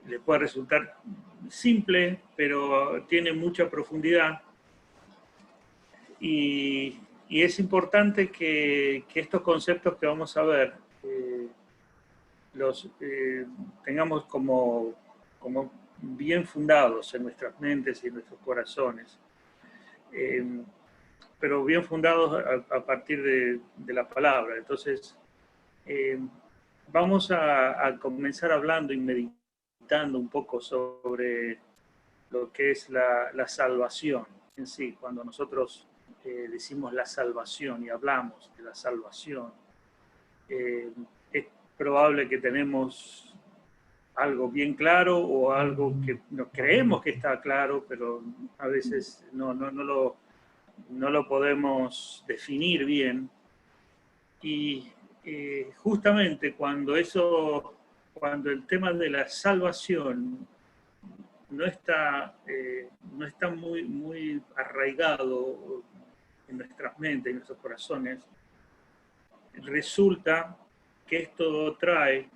le puede resultar simple, pero tiene mucha profundidad. Y es importante que estos conceptos que vamos a ver los tengamos como bien fundados en nuestras mentes y en nuestros corazones, pero bien fundados a partir de la palabra. Entonces, vamos a comenzar hablando y meditando un poco sobre lo que es la salvación en sí. Cuando nosotros decimos la salvación y hablamos de la salvación, es probable que tenemos algo bien claro o algo que no creemos que está claro, pero a veces no lo podemos definir bien. Y justamente cuando el tema de la salvación no está muy arraigado en nuestras mentes, en nuestros corazones, resulta que esto trae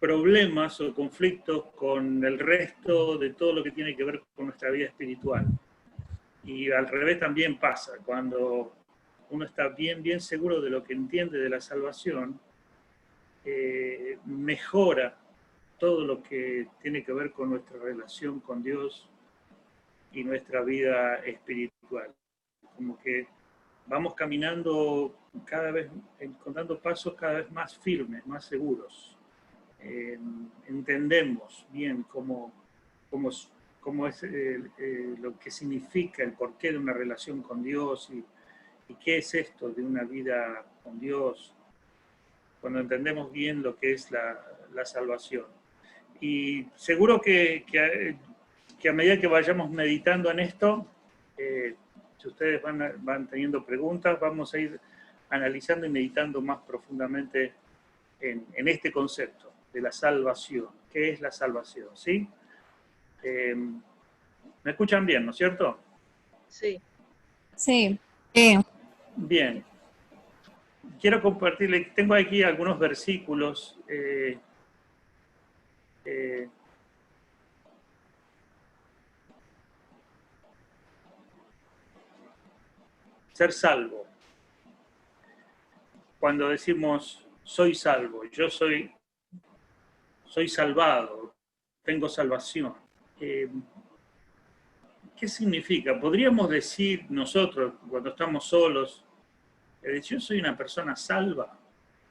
problemas o conflictos con el resto de todo lo que tiene que ver con nuestra vida espiritual. Y al revés también pasa, cuando uno está bien seguro de lo que entiende de la salvación, mejora todo lo que tiene que ver con nuestra relación con Dios y nuestra vida espiritual. Como que vamos caminando cada vez, encontrando pasos cada vez más firmes, más seguros. Entendemos bien cómo es lo que significa el porqué de una relación con Dios y qué es esto de una vida con Dios, cuando entendemos bien lo que es la salvación. Y seguro que a medida que vayamos meditando en esto, si ustedes van teniendo preguntas, vamos a ir analizando y meditando más profundamente en este concepto de la salvación. ¿Qué es la salvación? ¿Sí? ¿Me escuchan bien, no es cierto? Sí. Sí. Bien. Quiero compartirles, tengo aquí algunos versículos. Ser salvo. Cuando decimos soy salvo, yo soy salvado, tengo salvación. ¿Qué significa? Podríamos decir nosotros, cuando estamos solos, yo soy una persona salva.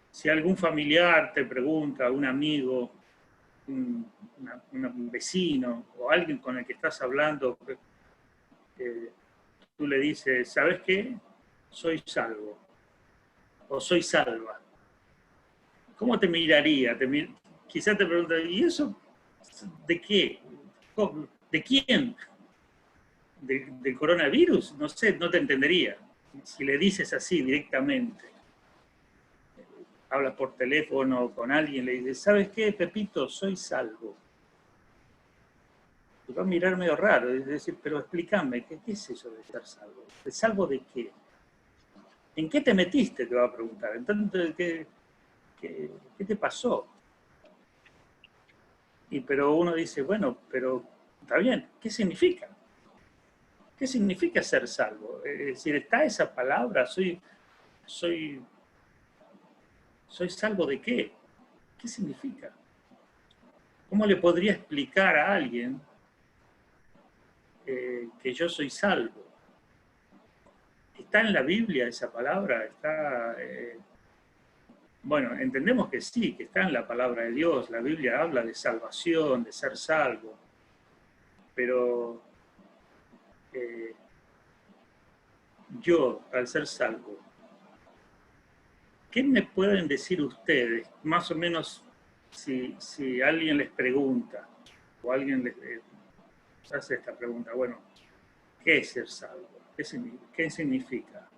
Si algún familiar te pregunta, un amigo, un vecino o alguien con el que estás hablando, tú le dices, ¿sabes qué? Soy salvo. O soy salva. ¿Cómo te miraría? Quizás te pregunta, ¿y eso de qué? ¿De quién? ¿Del coronavirus? No sé, no te entendería. Si le dices así directamente, hablas por teléfono con alguien, le dices, ¿sabes qué, Pepito? Soy salvo. Te va a mirar medio raro, es decir, pero explícame, ¿qué es eso de estar salvo? ¿De salvo de qué? ¿En qué te metiste? Te va a preguntar. Entonces, ¿qué te pasó? Pero uno dice, bueno, pero está bien, ¿qué significa? ¿Qué significa ser salvo? Es decir, está esa palabra, soy salvo de qué? ¿Qué significa? ¿Cómo le podría explicar a alguien que yo soy salvo? ¿Está en la Biblia esa palabra? Bueno, entendemos que sí, que está en la palabra de Dios. La Biblia habla de salvación, de ser salvo. Pero yo, al ser salvo, ¿qué me pueden decir ustedes? Más o menos, si alguien les pregunta, o alguien les hace esta pregunta, bueno, ¿qué es ser salvo? ¿Qué significa?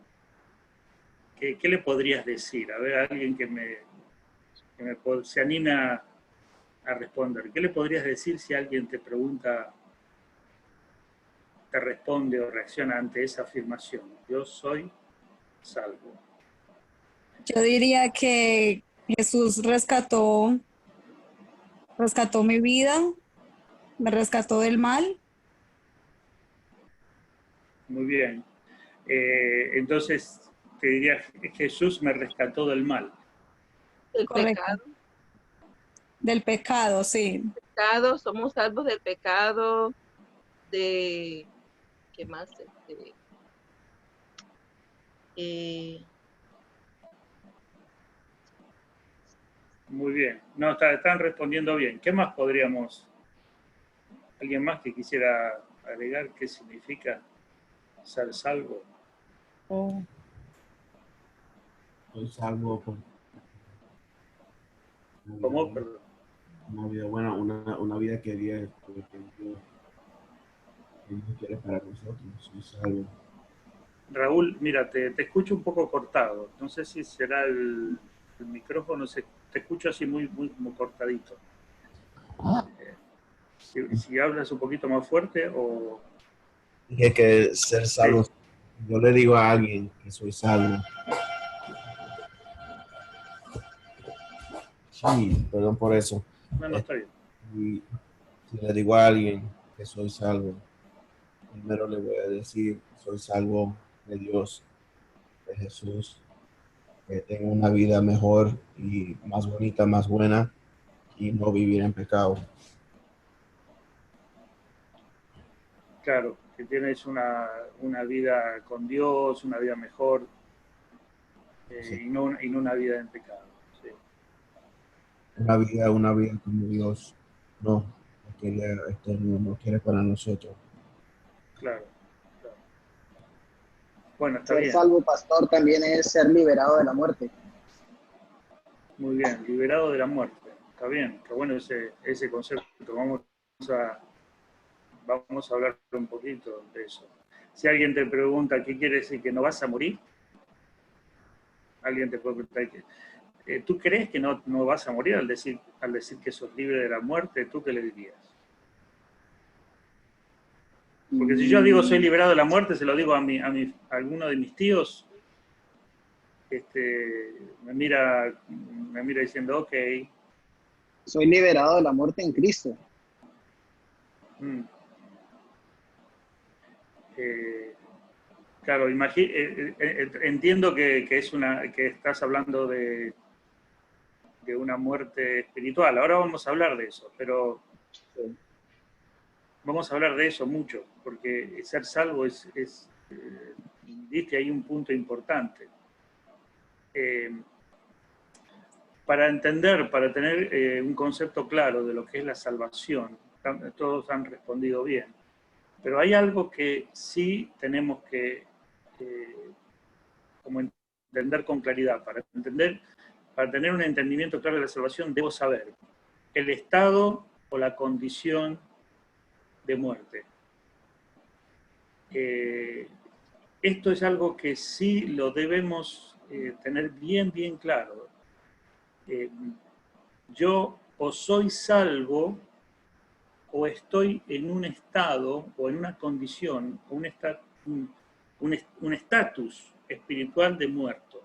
¿Qué le podrías decir? A ver, alguien que se anime a responder. ¿Qué le podrías decir si alguien te pregunta, te responde o reacciona ante esa afirmación? Yo soy salvo. Yo diría que Jesús rescató rescató mi vida, me rescató del mal. Muy bien. Entonces, te diría, Jesús me rescató del mal. El Correcto. pecado. Del pecado, sí. Pecado, somos salvos del pecado, de, ¿qué más? Eh, Muy bien. No, están respondiendo bien. ¿Qué más podríamos? ¿Alguien más que quisiera agregar qué significa ser salvo? Oh. Soy salvo por ¿Cómo? Perdón. una vida buena, una vida que Dios quiere para nosotros. Soy salvo. Raúl, mira, te escucho un poco cortado. No sé si será el micrófono, te escucho así muy como cortadito. Si hablas un poquito más fuerte o... Dije que ser salvo, Sí. yo le digo a alguien que soy salvo. Sí, perdón por eso. No, está bien. Y si le digo a alguien que soy salvo, primero le voy a decir, soy salvo de Dios, de Jesús, que tengo una vida mejor y más bonita, más buena, y no vivir en pecado. Claro, que tienes una vida con Dios, una vida mejor, Sí. y no una vida en pecado. Sí. Una vida como Dios no quiere, no quiere para nosotros. Claro. Bueno, está Ser bien. salvo, pastor, también es ser liberado de la muerte. Muy bien, liberado de la muerte. Está bien, qué bueno ese concepto. Vamos a hablar un poquito de eso. Si alguien te pregunta qué quiere decir que no vas a morir, alguien te puede preguntar, ¿tú crees que no vas a morir al decir que sos libre de la muerte? ¿Tú qué le dirías? Porque si yo digo soy liberado de la muerte, se lo digo a alguno de mis tíos, me mira diciendo, ok. Soy liberado de la muerte en Cristo. Claro, entiendo que estás hablando de una muerte espiritual. Ahora vamos a hablar de eso, pero Sí. vamos a hablar de eso mucho, porque ser salvo diste ahí un punto importante. Para entender, para tener un concepto claro de lo que es la salvación, todos han respondido bien, pero hay algo que sí tenemos que como entender con claridad. Para tener un entendimiento claro de la salvación, debo saber el estado o la condición de muerte. Esto es algo que sí lo debemos tener bien claro. Yo o soy salvo o estoy en un estado o en una condición o un estatus espiritual de muerto.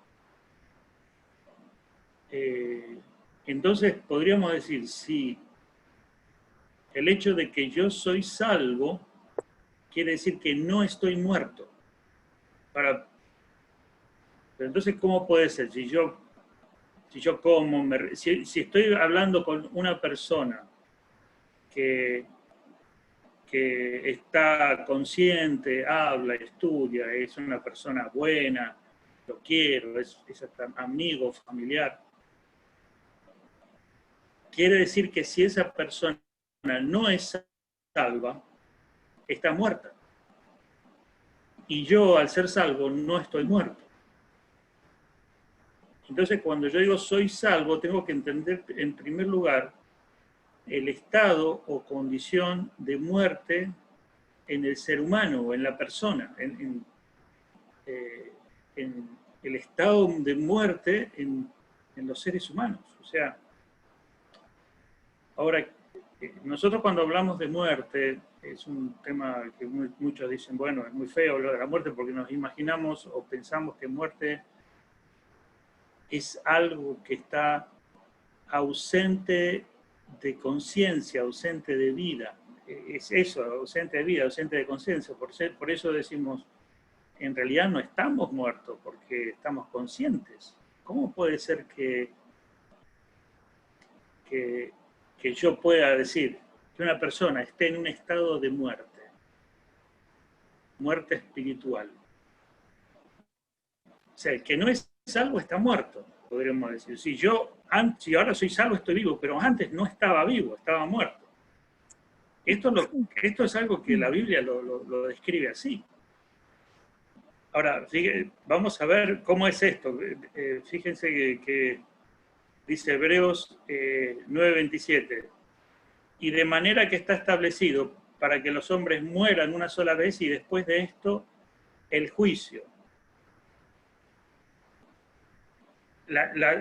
Entonces podríamos decir, si el hecho de que yo soy salvo quiere decir que no estoy muerto. Pero entonces, ¿cómo puede ser? Si yo como, si estoy hablando con una persona que está consciente, habla, estudia, es una persona buena, lo quiero, es hasta amigo, familiar, quiere decir que si esa persona no es salva, está muerta. Y yo, al ser salvo, no estoy muerto. Entonces, cuando yo digo soy salvo, tengo que entender, en primer lugar, el estado o condición de muerte en el ser humano o en la persona, en el estado de muerte en los seres humanos. O sea, ahora, nosotros cuando hablamos de muerte, es un tema que muchos dicen, bueno, es muy feo hablar de la muerte porque nos imaginamos o pensamos que muerte es algo que está ausente de conciencia, ausente de vida. Es eso, ausente de vida, ausente de conciencia. Por eso decimos, en realidad no estamos muertos, porque estamos conscientes. ¿Cómo puede ser que yo pueda decir que una persona esté en un estado de muerte espiritual? O sea, el que no es salvo está muerto, podríamos decir. Si ahora soy salvo, estoy vivo, pero antes no estaba vivo, estaba muerto. Esto es algo que la Biblia lo describe así. Ahora, vamos a ver cómo es esto. Fíjense que dice Hebreos 9:27, y de manera que está establecido para que los hombres mueran una sola vez y después de esto el juicio.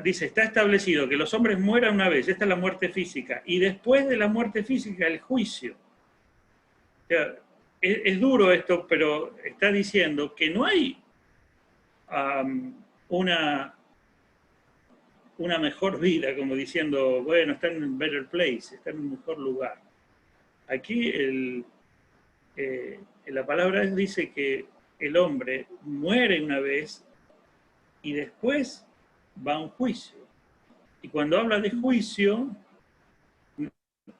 Dice, está establecido que los hombres mueran una vez, esta es la muerte física, y después de la muerte física el juicio. O sea, es duro esto, pero está diciendo que no hay una mejor vida, como diciendo, bueno, está en un better place, está en un mejor lugar. Aquí la palabra dice que el hombre muere una vez y después va a un juicio. Y cuando habla de juicio,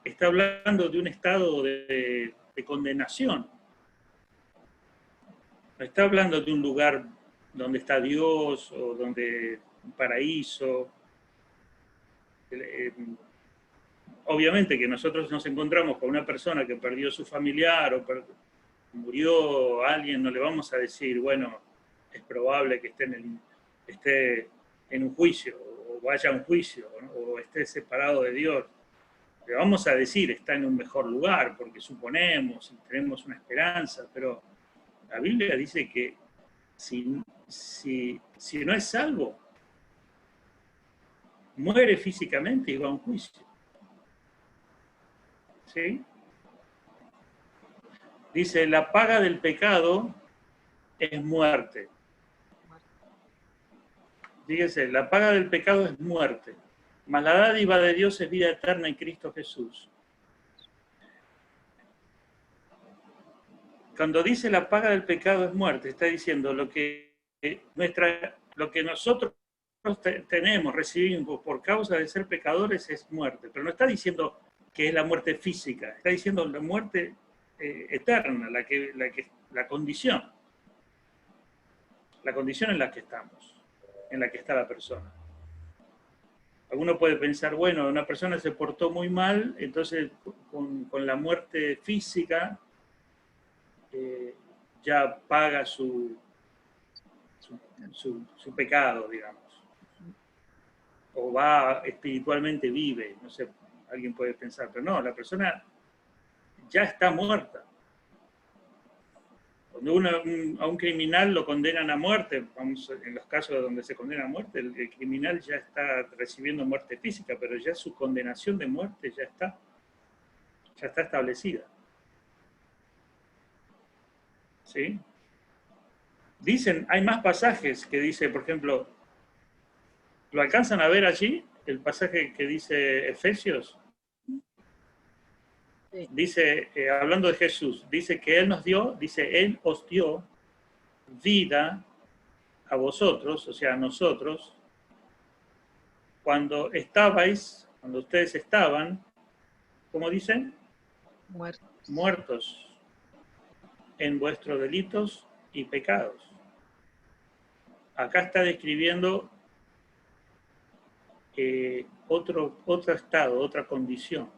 está hablando de un estado de condenación. No está hablando de un lugar donde está Dios o donde un paraíso. Obviamente que nosotros nos encontramos con una persona que perdió su familiar o murió alguien, no le vamos a decir, bueno, es probable que esté en un juicio o vaya a un juicio, ¿no? O esté separado de Dios. Le vamos a decir, está en un mejor lugar, porque suponemos y tenemos una esperanza, pero la Biblia dice que si no es salvo, muere físicamente y va a un juicio. ¿Sí? Dice, la paga del pecado es muerte. Fíjese, la paga del pecado es muerte, mas la dádiva de Dios es vida eterna en Cristo Jesús. Cuando dice la paga del pecado es muerte, está diciendo lo que nosotros tenemos, recibimos por causa de ser pecadores es muerte, pero no está diciendo que es la muerte física, está diciendo la muerte eterna, la condición en la que estamos, en la que está la persona. Alguno puede pensar, bueno, una persona se portó muy mal, entonces con la muerte física ya paga su pecado, digamos. O va espiritualmente vive, no sé, alguien puede pensar, pero no, la persona ya está muerta. Cuando a un criminal lo condenan a muerte, vamos, en los casos donde se condena a muerte, el criminal ya está recibiendo muerte física, pero ya su condenación de muerte ya está establecida. ¿Sí? Dicen, hay más pasajes que dice, por ejemplo, ¿lo alcanzan a ver allí? El pasaje que dice Efesios. Sí. Dice, hablando de Jesús, dice que Él Él os dio vida a vosotros, o sea, a nosotros, cuando ustedes estaban, ¿cómo dicen? Muertos en vuestros delitos y pecados. Acá está describiendo otro estado, otra condición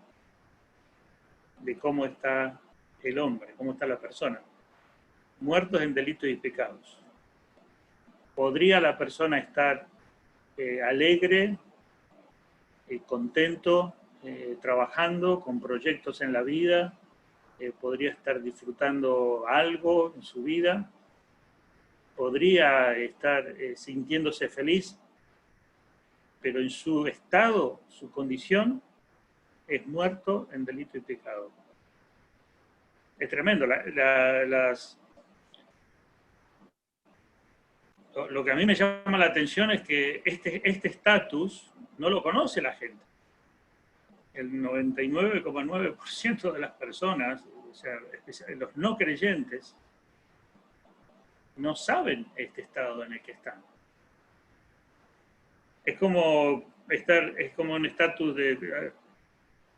de cómo está el hombre, cómo está la persona. Muertos en delitos y pecados. ¿Podría la persona estar alegre, contento, trabajando con proyectos en la vida? ¿Podría estar disfrutando algo en su vida? ¿Podría estar sintiéndose feliz? Pero en su estado, su condición, es muerto en delito y pecado. Es tremendo. Lo que a mí me llama la atención es que este estatus no lo conoce la gente. el 99,9% de las personas, o sea, los no creyentes, no saben este estado en el que están. Es como un estatus de,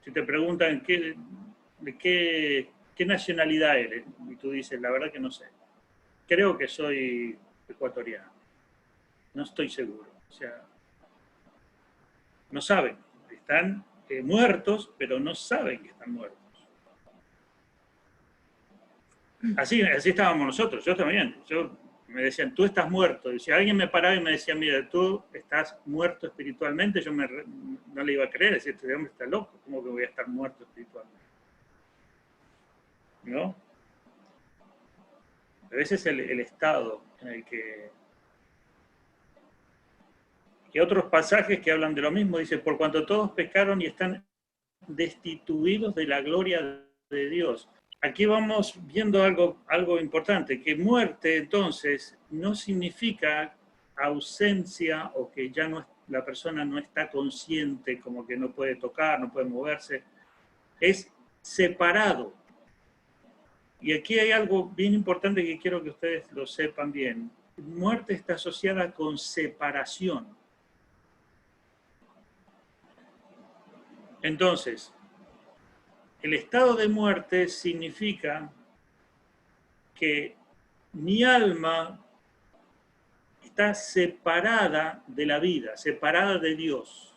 si te preguntan de qué nacionalidad eres, y tú dices, la verdad que no sé. Creo que soy ecuatoriano. No estoy seguro. O sea, no saben. Están muertos, pero no saben que están muertos. Así estábamos nosotros, yo también. Me decían, tú estás muerto. Y si alguien me paraba y me decía, mira, tú estás muerto espiritualmente, yo no le iba a creer, decía, este hombre está loco, ¿cómo que voy a estar muerto espiritualmente? ¿No? Pero ese es el estado en el que... Y otros pasajes que hablan de lo mismo, dice, por cuanto todos pecaron y están destituidos de la gloria de Dios. Aquí vamos viendo algo importante, que muerte entonces no significa ausencia o que ya no, la persona no está consciente, como que no puede tocar, no puede moverse, es separado. Y aquí hay algo bien importante que quiero que ustedes lo sepan bien. Muerte está asociada con separación. Entonces, el estado de muerte significa que mi alma está separada de la vida, separada de Dios.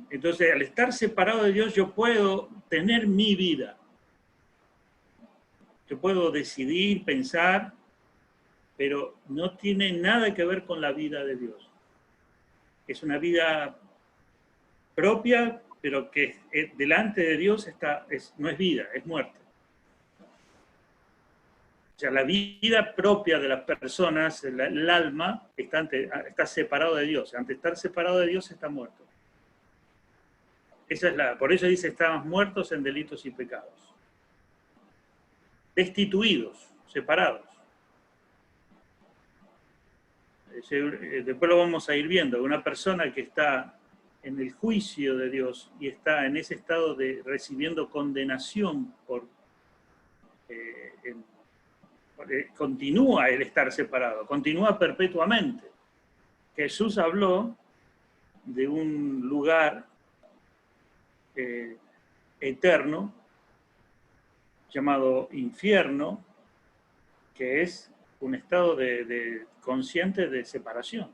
Entonces, al estar separado de Dios, yo puedo tener mi vida. Yo puedo decidir, pensar, pero no tiene nada que ver con la vida de Dios. Es una vida propia, pero que delante de Dios no es vida, es muerte. O sea, la vida propia de las personas, el alma, está separado de Dios. Ante estar separado de Dios está muerto. Por eso dice, estamos muertos en delitos y pecados. Destituidos, separados. Después lo vamos a ir viendo. Una persona que está en el juicio de Dios y está en ese estado de recibiendo condenación continúa el estar separado, continúa perpetuamente. Jesús habló de un lugar eterno llamado infierno, que es un estado consciente de separación.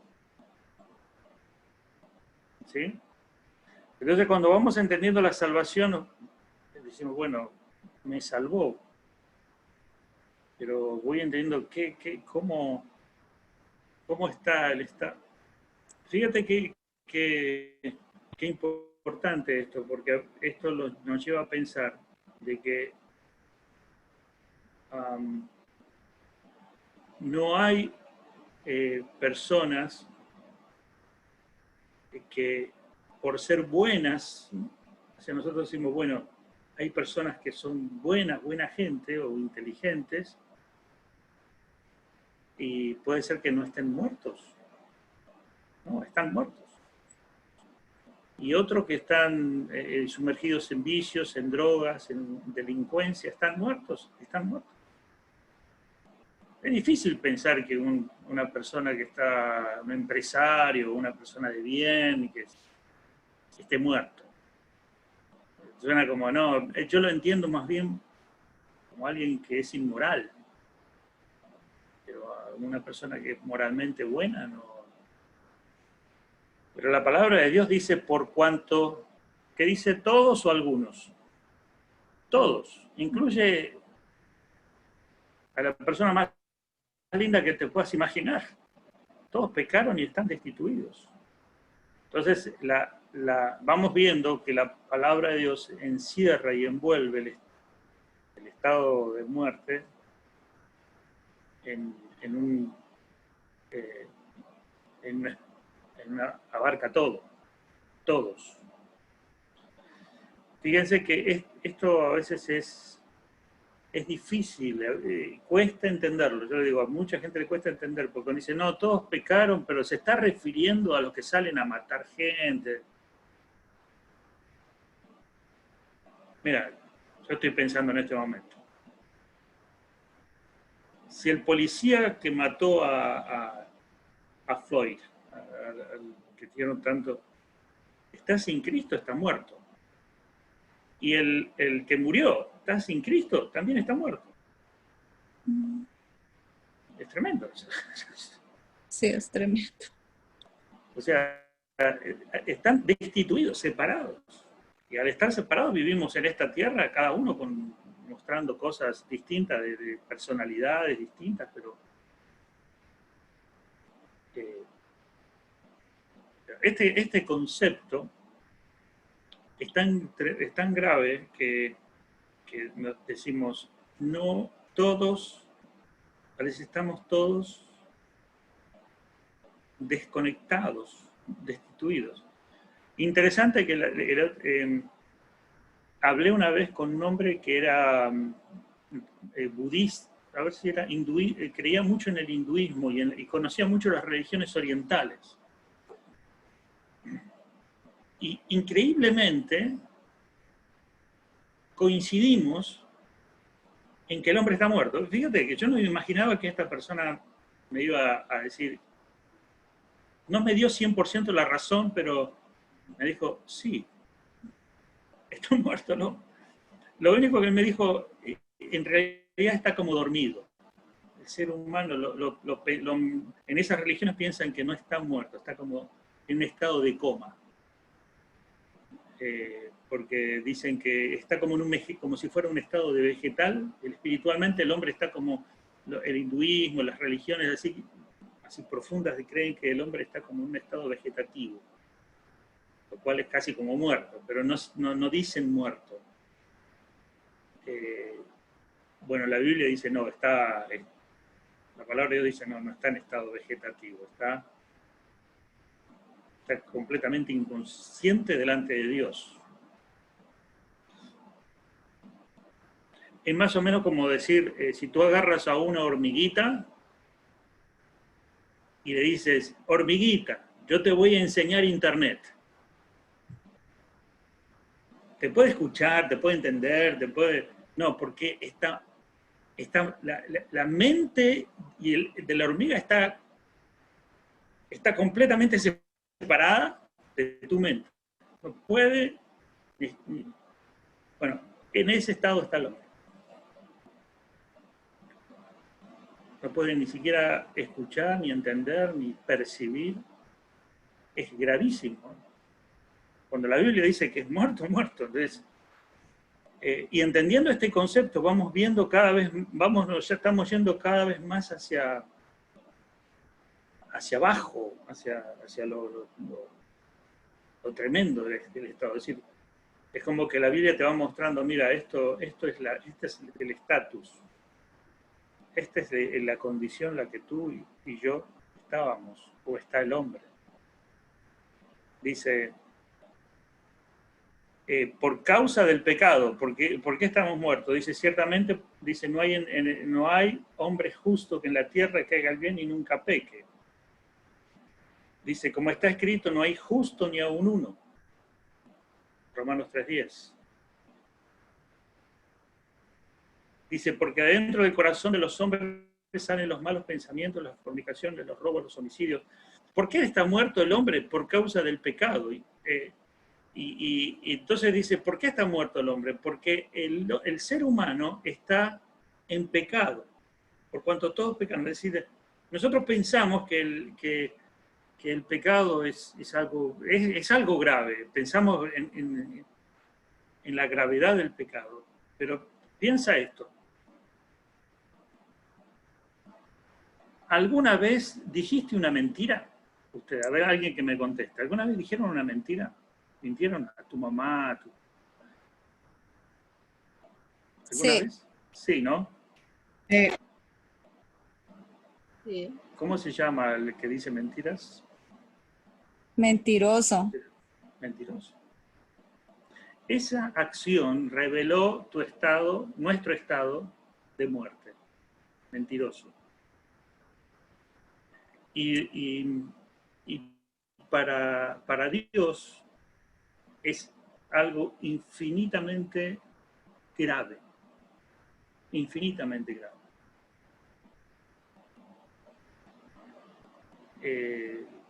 ¿Sí? Entonces, cuando vamos entendiendo la salvación, decimos, bueno, me salvó, pero voy entendiendo cómo está el estado. Fíjate qué importante esto, porque esto nos lleva a pensar de que no hay personas que por ser buenas, o sea, nosotros decimos, bueno, hay personas que son buena gente o inteligentes y puede ser que no estén muertos. No, están muertos. Y otros que están sumergidos en vicios, en drogas, en delincuencia, están muertos. Es difícil pensar que una persona que está, un empresario, una persona de bien, que esté muerto. Suena como, no, yo lo entiendo más bien como alguien que es inmoral. Pero una persona que es moralmente buena, no. Pero la palabra de Dios dice por cuanto, ¿qué dice todos o algunos? Todos. Incluye a la persona más linda que te puedas imaginar. Todos pecaron y están destituidos. Entonces, vamos viendo que la palabra de Dios encierra y envuelve el estado de muerte abarca todos. Fíjense que esto a veces es es difícil, cuesta entenderlo. Yo le digo, a mucha gente le cuesta entender, porque dice, no, todos pecaron, pero se está refiriendo a los que salen a matar gente. Mira, yo estoy pensando en este momento. Si el policía que mató a Floyd, al que dieron tanto, está sin Cristo, está muerto. Y el que murió, está sin Cristo, también está muerto. Es tremendo. Sí, es tremendo. O sea, están destituidos, separados. Y al estar separados vivimos en esta tierra, cada uno mostrando cosas distintas, de personalidades distintas, pero este concepto es tan grave que nos decimos, no todos, parece que estamos todos desconectados, destituidos. Interesante que hablé una vez con un hombre que era budista, a ver si era creía mucho en el hinduismo y conocía mucho las religiones orientales. Y increíblemente coincidimos en que el hombre está muerto. Fíjate que yo no me imaginaba que esta persona me iba a decir, no me dio 100% la razón, pero me dijo, sí, estoy muerto, ¿no? Lo único que me dijo, en realidad está como dormido. El ser humano, en esas religiones piensan que no está muerto, está como en un estado de coma. Porque dicen que está como si fuera un estado de vegetal. Espiritualmente el hombre está como el hinduismo, las religiones así profundas creen que el hombre está como en un estado vegetativo, lo cual es casi como muerto, pero no dicen muerto. Bueno, la Biblia dice no, la palabra de Dios dice no está en estado vegetativo, está completamente inconsciente delante de Dios. Es más o menos como decir, si tú agarras a una hormiguita y le dices, hormiguita, yo te voy a enseñar internet. Te puede escuchar, te puede entender, no, porque la mente de la hormiga está completamente separada de tu mente. No puede, bueno, en ese estado está el hombre. No puede ni siquiera escuchar, ni entender, ni percibir. Es gravísimo. Cuando la Biblia dice que es muerto, muerto. Entonces, y entendiendo este concepto, vamos viendo cada vez, ya estamos yendo cada vez más hacia abajo, hacia lo tremendo del estado. Es decir, es como que la Biblia te va mostrando, mira, este es el estatus. Esta es la condición en la que tú y yo estábamos, o está el hombre. Dice, por causa del pecado, ¿por qué estamos muertos? Dice, ciertamente, dice, no hay hombre justo que en la tierra que haga el bien y nunca peque. Dice, como está escrito, no hay justo ni aun uno. Romanos 3:10. Dice, porque adentro del corazón de los hombres salen los malos pensamientos, las fornicaciones, los robos, los homicidios. ¿Por qué está muerto el hombre? Por causa del pecado. Y entonces dice, ¿por qué está muerto el hombre? Porque el ser humano está en pecado, por cuanto todos pecan. Es decir, nosotros pensamos que el pecado es algo grave, pensamos en la gravedad del pecado, pero piensa esto. ¿Alguna vez dijiste una mentira? Usted, a ver, alguien que me conteste. ¿Alguna vez dijeron una mentira? ¿Mintieron a tu mamá? ¿Alguna vez? Sí, ¿no? Sí. ¿Cómo se llama el que dice mentiras? Mentiroso. Mentiroso. Esa acción reveló tu estado, nuestro estado, de muerte. Mentiroso. Y para Dios es algo infinitamente grave. Infinitamente grave.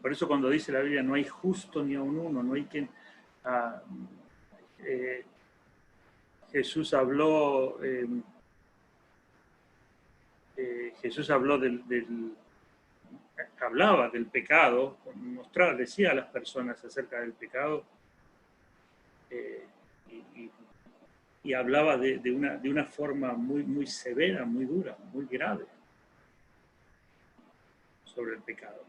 Por eso cuando dice la Biblia no hay justo ni aun uno, no hay quien... Jesús habló hablaba del pecado, decía a las personas acerca del pecado, y hablaba de una forma muy, muy severa, muy dura, muy grave sobre el pecado.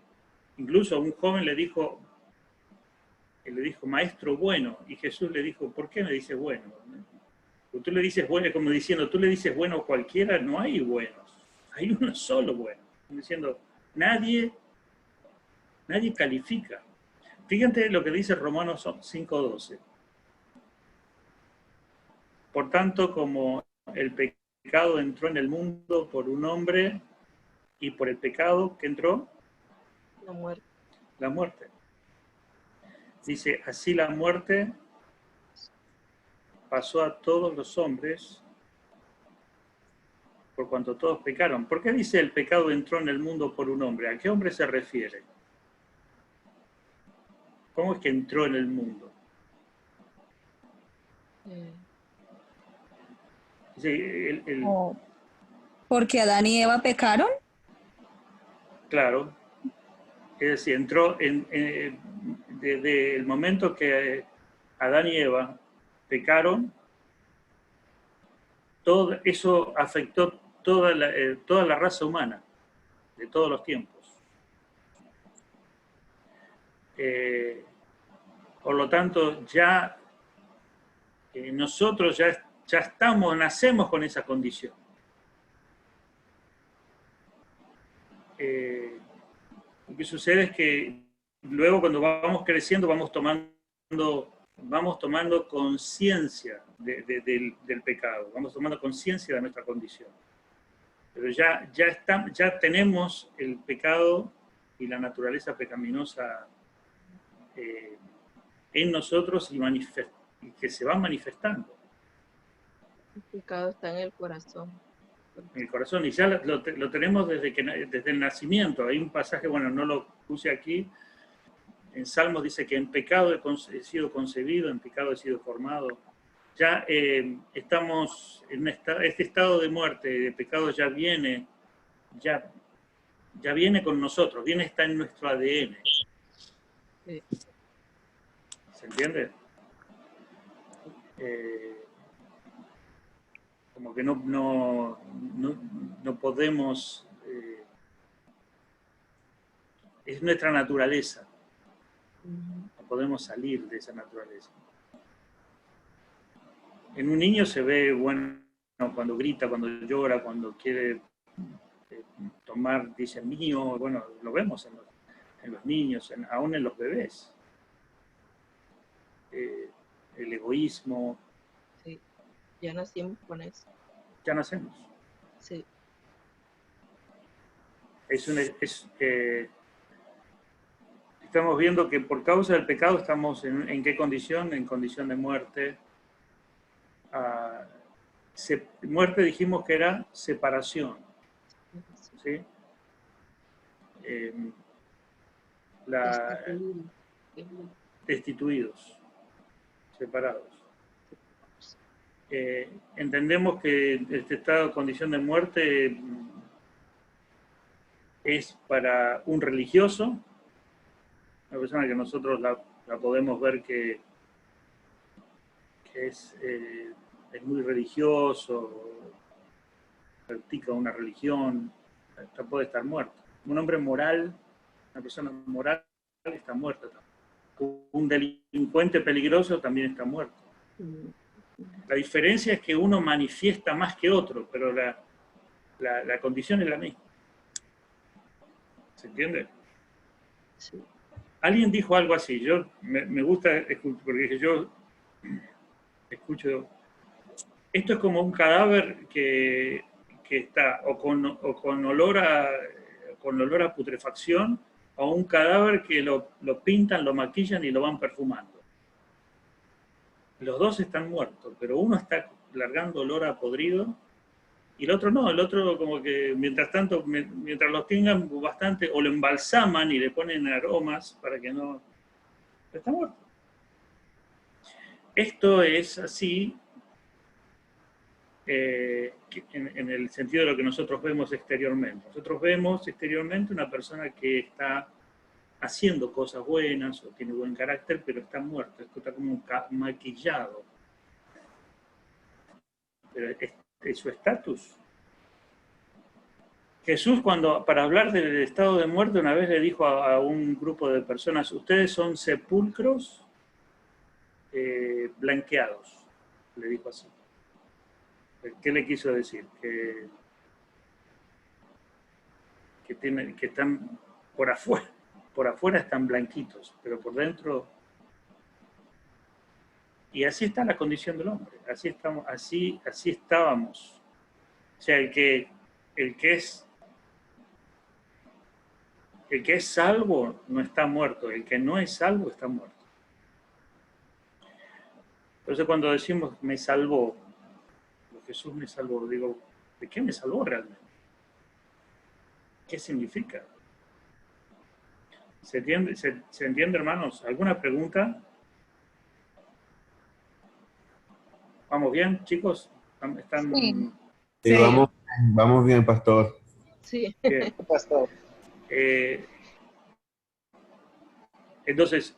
Incluso a un joven le dijo, maestro bueno, y Jesús le dijo, ¿por qué me dices bueno? Tú le dices bueno, como diciendo, tú le dices bueno a cualquiera, no hay buenos, hay uno solo bueno. Como diciendo, nadie califica. Fíjate lo que dice Romanos 5:12. Por tanto, como el pecado entró en el mundo por un hombre, y por el pecado que entró, La muerte. la muerte. Dice, así la muerte pasó a todos los hombres por cuanto todos pecaron. ¿Por qué dice el pecado entró en el mundo por un hombre? ¿A qué hombre se refiere? ¿Cómo es que entró en el mundo? Dice, ¿Porque Adán y Eva pecaron? Claro. Es decir, entró desde el momento que Adán y Eva pecaron, todo eso afectó toda la raza humana de todos los tiempos. Por lo tanto, ya nosotros ya nacemos con esa condición. Lo que sucede es que luego cuando vamos creciendo vamos tomando conciencia del pecado, vamos tomando conciencia de nuestra condición. Pero ya tenemos el pecado y la naturaleza pecaminosa en nosotros y que se va manifestando. El pecado está en el corazón. En el corazón, y ya lo tenemos desde el nacimiento. Hay un pasaje, bueno, no lo puse aquí, en Salmos dice que en pecado he sido concebido, en pecado he sido formado. Ya estamos en este estado de muerte, de pecado ya viene con nosotros, está en nuestro ADN. Sí. ¿Se entiende? Como que no podemos, es nuestra naturaleza, no podemos salir de esa naturaleza. En un niño se ve, bueno, cuando grita, cuando llora, cuando quiere tomar, dice mío, bueno, lo vemos en los niños, aún en los bebés. El egoísmo. Sí, ya nacimos con eso. Ya nacemos. Sí. Estamos viendo que por causa del pecado estamos en qué condición, en condición de muerte. Muerte dijimos que era separación. ¿Sí? Destituidos, separados. Entendemos que este estado de condición de muerte es para un religioso, una persona que nosotros la podemos ver que es muy religioso, practica una religión, puede estar muerto. Un hombre moral, una persona moral está muerta también. Un delincuente peligroso también está muerto. La diferencia es que uno manifiesta más que otro, pero la condición es la misma. ¿Se entiende? Sí. Alguien dijo algo así, me gusta, porque yo escucho, esto es como un cadáver que que está con olor a putrefacción, o un cadáver que lo pintan, lo maquillan y lo van perfumando. Los dos están muertos, pero uno está largando olor a podrido y el otro no. El otro como que mientras tanto, mientras los tengan bastante, o lo embalsaman y le ponen aromas para que no... Está muerto. Esto es así en el sentido de lo que nosotros vemos exteriormente. Nosotros vemos exteriormente una persona que está haciendo cosas buenas o tiene buen carácter, pero está muerto, está como maquillado. Pero es su estatus. Jesús, para hablar del estado de muerte, una vez le dijo a un grupo de personas: ustedes son sepulcros blanqueados, le dijo así. ¿Qué le quiso decir? Que están por afuera están blanquitos, pero por dentro... Y así está la condición del hombre, así estábamos. O sea, el que es salvo no está muerto, el que no es salvo está muerto. Entonces cuando decimos me salvó, Jesús me salvó, digo, ¿de qué me salvó realmente? ¿Qué significa? ¿Se entiende, hermanos? ¿Alguna pregunta? ¿Vamos bien, chicos? ¿Están... Sí. Sí, vamos bien, pastor. Sí. Bien. Pastor. Entonces,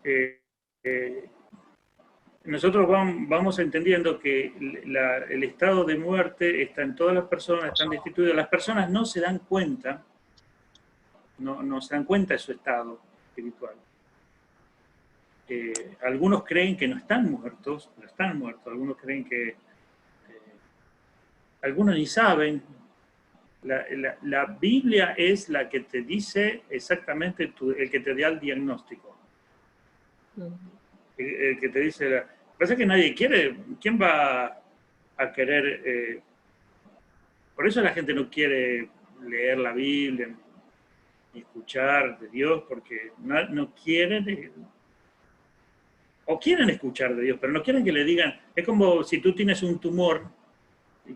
nosotros vamos entendiendo que el estado de muerte está en todas las personas, están destituidas. Las personas no se dan cuenta, no se dan cuenta de su estado espiritual. Algunos creen que no están muertos, pero están muertos. Algunos creen que... algunos ni saben. La Biblia es la que te dice exactamente, el que te da el diagnóstico. El que te dice... Pasa que nadie quiere... ¿Quién va a querer...? Por eso la gente no quiere leer la Biblia ni escuchar de Dios, porque no quieren... O quieren escuchar de Dios, pero no quieren que le digan... Es como si tú tienes un tumor y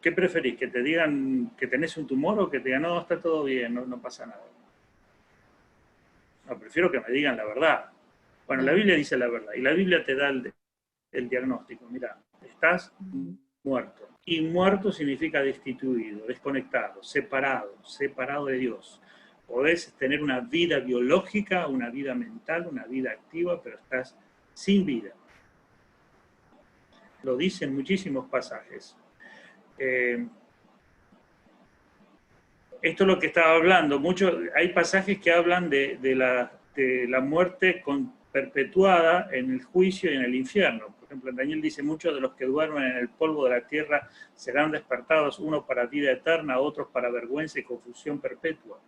¿qué preferís? ¿Que te digan que tenés un tumor o que te digan, no, está todo bien, no pasa nada? No, prefiero que me digan la verdad. Bueno, la Biblia dice la verdad, y la Biblia te da el diagnóstico. Mira, estás muerto. Y muerto significa destituido, desconectado, separado de Dios. Podés tener una vida biológica, una vida mental, una vida activa, pero estás sin vida. Lo dicen muchísimos pasajes. Esto es lo que estaba hablando. Hay pasajes que hablan de la muerte perpetuada en el juicio y en el infierno. Por ejemplo, Daniel dice: muchos de los que duermen en el polvo de la tierra serán despertados, unos para vida eterna, otros para vergüenza y confusión perpetua.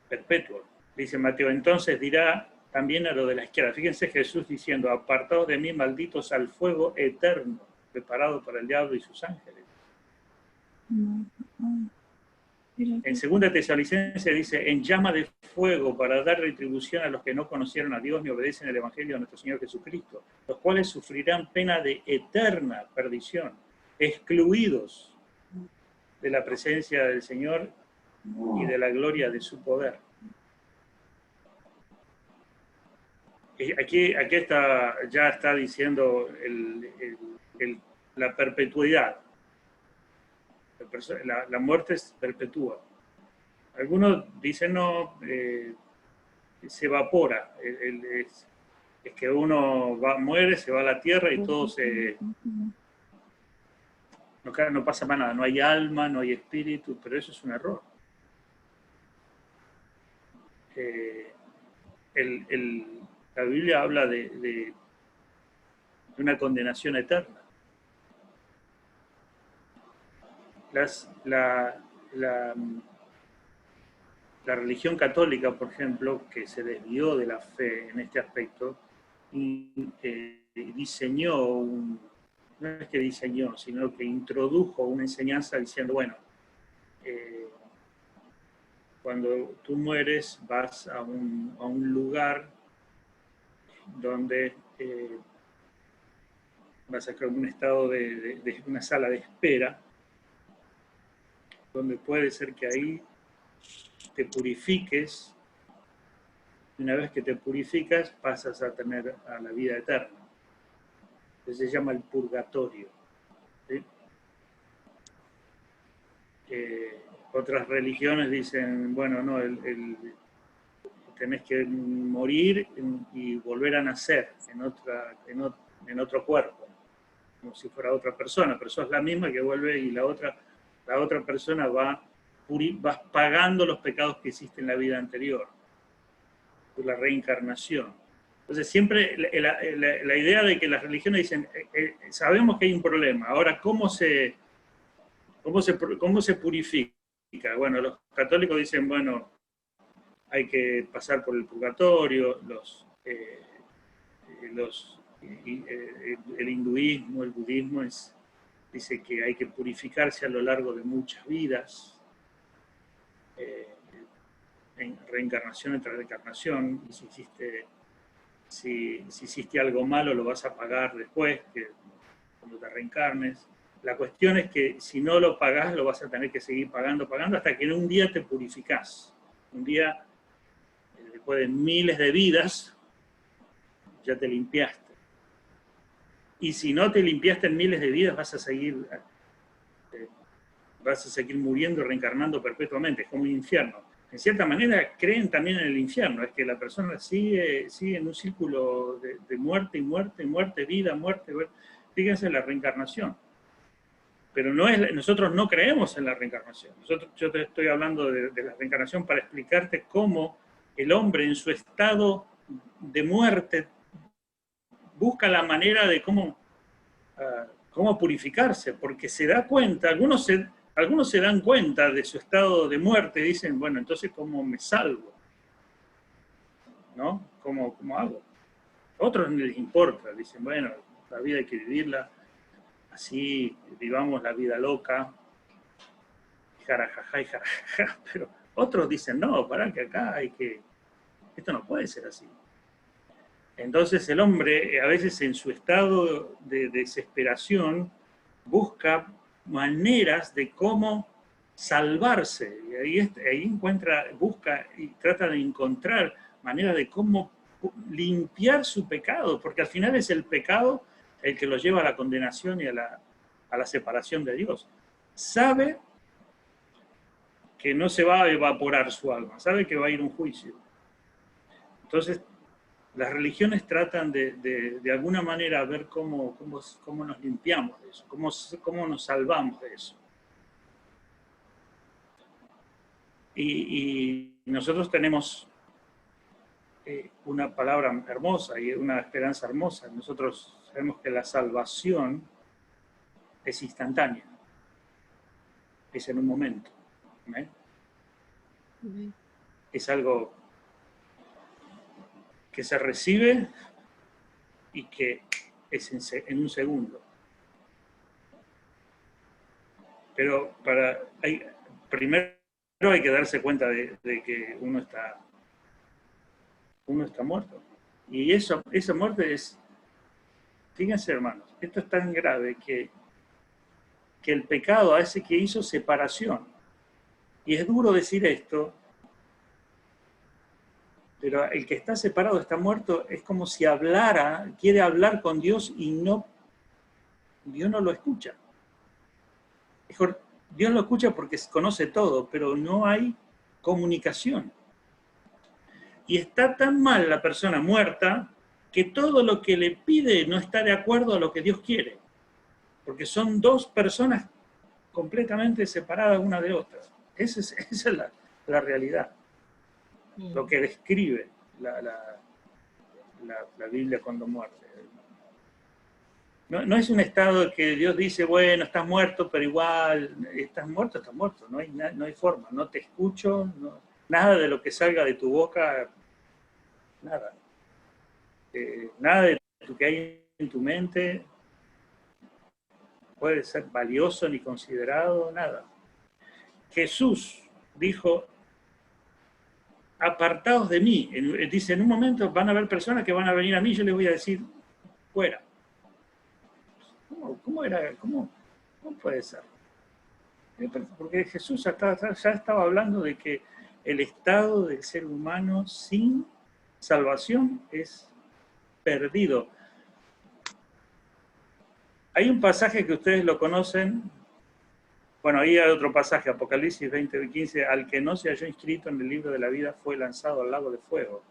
Perpetua. Dice Mateo: entonces dirá también a lo de la izquierda. Fíjense Jesús diciendo: apartados de mí, malditos, al fuego eterno, preparado para el diablo y sus ángeles. En 2 Tesalonicenses dice: en llama de fuego, para dar retribución a los que no conocieron a Dios ni obedecen el Evangelio de nuestro Señor Jesucristo, los cuales sufrirán pena de eterna perdición, excluidos de la presencia del Señor y de la gloria de su poder. Aquí ya está diciendo la perpetuidad. La muerte es perpetua. Algunos dicen no, se evapora. Es que uno muere, se va a la tierra y todo no pasa más nada. No hay alma, no hay espíritu, pero eso es un error. La Biblia habla de una condenación eterna. La religión católica, por ejemplo, que se desvió de la fe en este aspecto, diseñó no es que diseñó, sino que introdujo una enseñanza diciendo, bueno, cuando tú mueres vas a un lugar donde vas a crear un estado de una sala de espera, donde puede ser que ahí te purifiques, y una vez que te purificas pasas a tener a la vida eterna. Entonces se llama el purgatorio. ¿Sí? Otras religiones dicen, bueno, no, tenés que morir y volver a nacer en otro cuerpo, como si fuera otra persona, pero sos la misma que vuelve y la otra persona vas pagando los pecados que hiciste en la vida anterior, por la reencarnación. Entonces siempre la idea de que las religiones dicen, sabemos que hay un problema, ahora ¿cómo se purifica? Bueno, los católicos dicen, bueno, hay que pasar por el purgatorio, el hinduismo, el budismo dice que hay que purificarse a lo largo de muchas vidas, en reencarnación tras reencarnación, y si hiciste algo malo lo vas a pagar después, cuando te reencarnes. La cuestión es que si no lo pagás, lo vas a tener que seguir pagando, hasta que en un día te purificás. Un día, después de miles de vidas, ya te limpiaste. Y si no te limpiaste en miles de vidas, vas a seguir muriendo, reencarnando perpetuamente. Es como un infierno. En cierta manera, creen también en el infierno. Es que la persona sigue en un círculo de muerte y muerte, muerte, vida, muerte. Fíjense en la reencarnación. Pero nosotros no creemos en la reencarnación. Yo te estoy hablando de la reencarnación para explicarte cómo el hombre en su estado de muerte busca la manera de cómo purificarse, porque se da cuenta, algunos se dan cuenta de su estado de muerte y dicen, bueno, entonces ¿cómo me salvo? ¿No? ¿Cómo hago? Otros no les importa, dicen, bueno, la vida hay que vivirla así, vivamos la vida loca, jarajaja y jarajaja, pero otros dicen, no, pará que acá esto no puede ser así. Entonces el hombre, a veces en su estado de desesperación, busca maneras de cómo salvarse, y ahí busca y trata de encontrar maneras de cómo limpiar su pecado, porque al final es el pecado el que lo lleva a la condenación y a la separación de Dios. Sabe que no se va a evaporar su alma, sabe que va a ir a un juicio. Entonces, las religiones tratan de alguna manera ver cómo nos limpiamos de eso, cómo nos salvamos de eso. Y nosotros tenemos una palabra hermosa y una esperanza hermosa. Nosotros sabemos que la salvación es instantánea, es en un momento. ¿Eh? Es algo que se recibe y que es en un segundo. Pero primero hay que darse cuenta de que uno está muerto. Y esa muerte es, fíjense hermanos, esto es tan grave que el pecado hace que hizo separación. Y es duro decir esto, pero el que está separado, está muerto, es como si quiere hablar con Dios y Dios no lo escucha. Dios lo escucha porque conoce todo, pero no hay comunicación. Y está tan mal la persona muerta que todo lo que le pide no está de acuerdo a lo que Dios quiere. Porque son dos personas completamente separadas una de otras. Esa es la realidad. Lo que describe la Biblia cuando muerte. No es un estado que Dios dice, bueno, estás muerto, pero igual, estás muerto, no hay forma, no te escucho, nada de lo que salga de tu boca, nada. Nada de lo que hay en tu mente puede ser valioso ni considerado, nada. Jesús dijo, apartados de mí. Dice, en un momento van a haber personas que van a venir a mí y yo les voy a decir, fuera. ¿Cómo puede ser? Porque Jesús ya estaba hablando de que el estado del ser humano sin salvación es perdido. Hay un pasaje que ustedes lo conocen, bueno, ahí hay otro pasaje, Apocalipsis 20:15, al que no se halló inscrito en el libro de la vida fue lanzado al lago de fuego.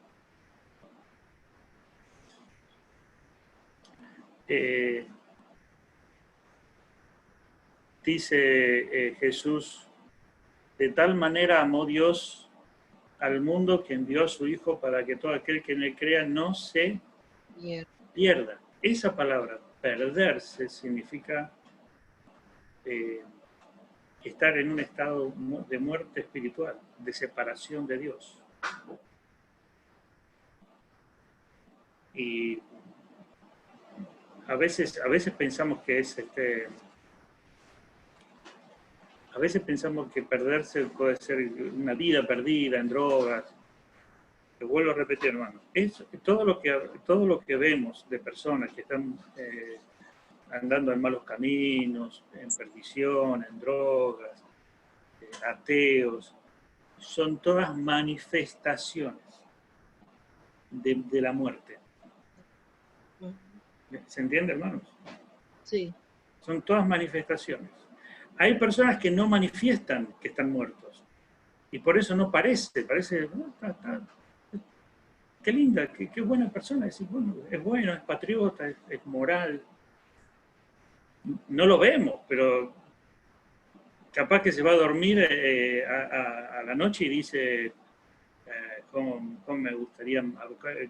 Dice Jesús, de tal manera amó Dios al mundo que envió a su Hijo para que todo aquel que en él crea no se pierda. Esa palabra, perderse, significa estar en un estado de muerte espiritual, de separación de Dios. Y a veces pensamos que es a veces pensamos que perderse puede ser una vida perdida en drogas. Te vuelvo a repetir, hermano. Todo lo que vemos de personas que están andando en malos caminos, en perdición, en drogas, ateos, son todas manifestaciones de la muerte. ¿Se entiende, hermanos? Sí. Son todas manifestaciones. Hay personas que no manifiestan que están muertos. Y por eso no parece, qué linda, qué buena persona. Es bueno, es patriota, es moral. No lo vemos, pero capaz que se va a dormir a la noche y dice, ¿cómo me gustaría,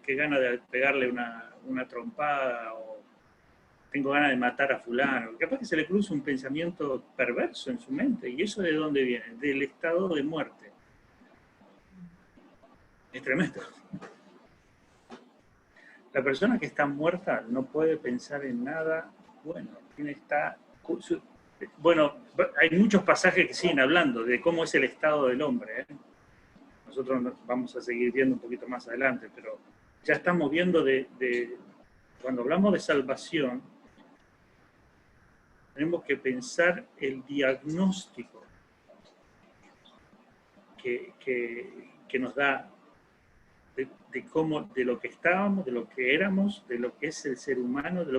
qué gana de pegarle una trompada, o tengo ganas de matar a fulano? Capaz que se le cruza un pensamiento perverso en su mente. ¿Y eso de dónde viene? Del estado de muerte. Es tremendo. La persona que está muerta no puede pensar en nada bueno. Bueno, hay muchos pasajes que siguen hablando de cómo es el estado del hombre. Nosotros vamos a seguir viendo un poquito más adelante, pero ya estamos viendo cuando hablamos de salvación, tenemos que pensar el diagnóstico que nos da de lo que estábamos, de lo que éramos, de lo que es el ser humano, de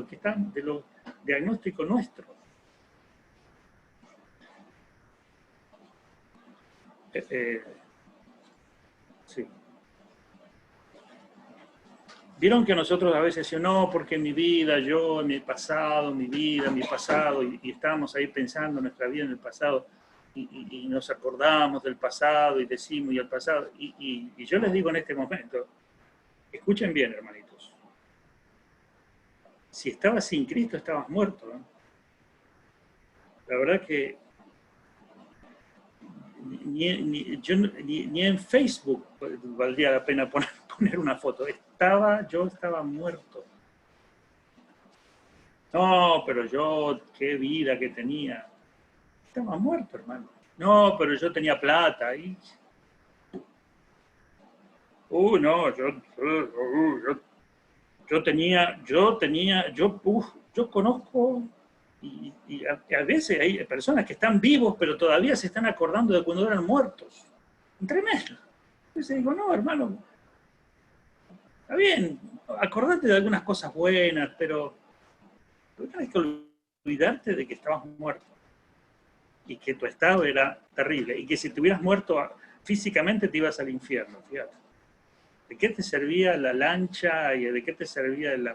lo diagnóstico nuestro. Sí. Vieron que nosotros a veces decimos, no, porque en mi vida, yo, en mi pasado, y estábamos ahí pensando en nuestra vida en el pasado, y nos acordamos del pasado, y decimos, y el pasado, y yo les digo en este momento, escuchen bien, hermanitos, si estabas sin Cristo, estabas muerto, ¿no? La verdad que ni en Facebook valdría la pena poner una foto. Yo estaba muerto. No, pero yo, qué vida que tenía. Estaba muerto, hermano. No, pero yo tenía plata. No, yo conozco, y a veces hay personas que están vivos, pero todavía se están acordando de cuando eran muertos. Tremendo. Entonces digo, no, hermano, está bien, acordate de algunas cosas buenas, pero no tienes que olvidarte de que estabas muerto y que tu estado era terrible y que si te hubieras muerto físicamente te ibas al infierno, fíjate. ¿De qué te servía la lancha y de qué te servía el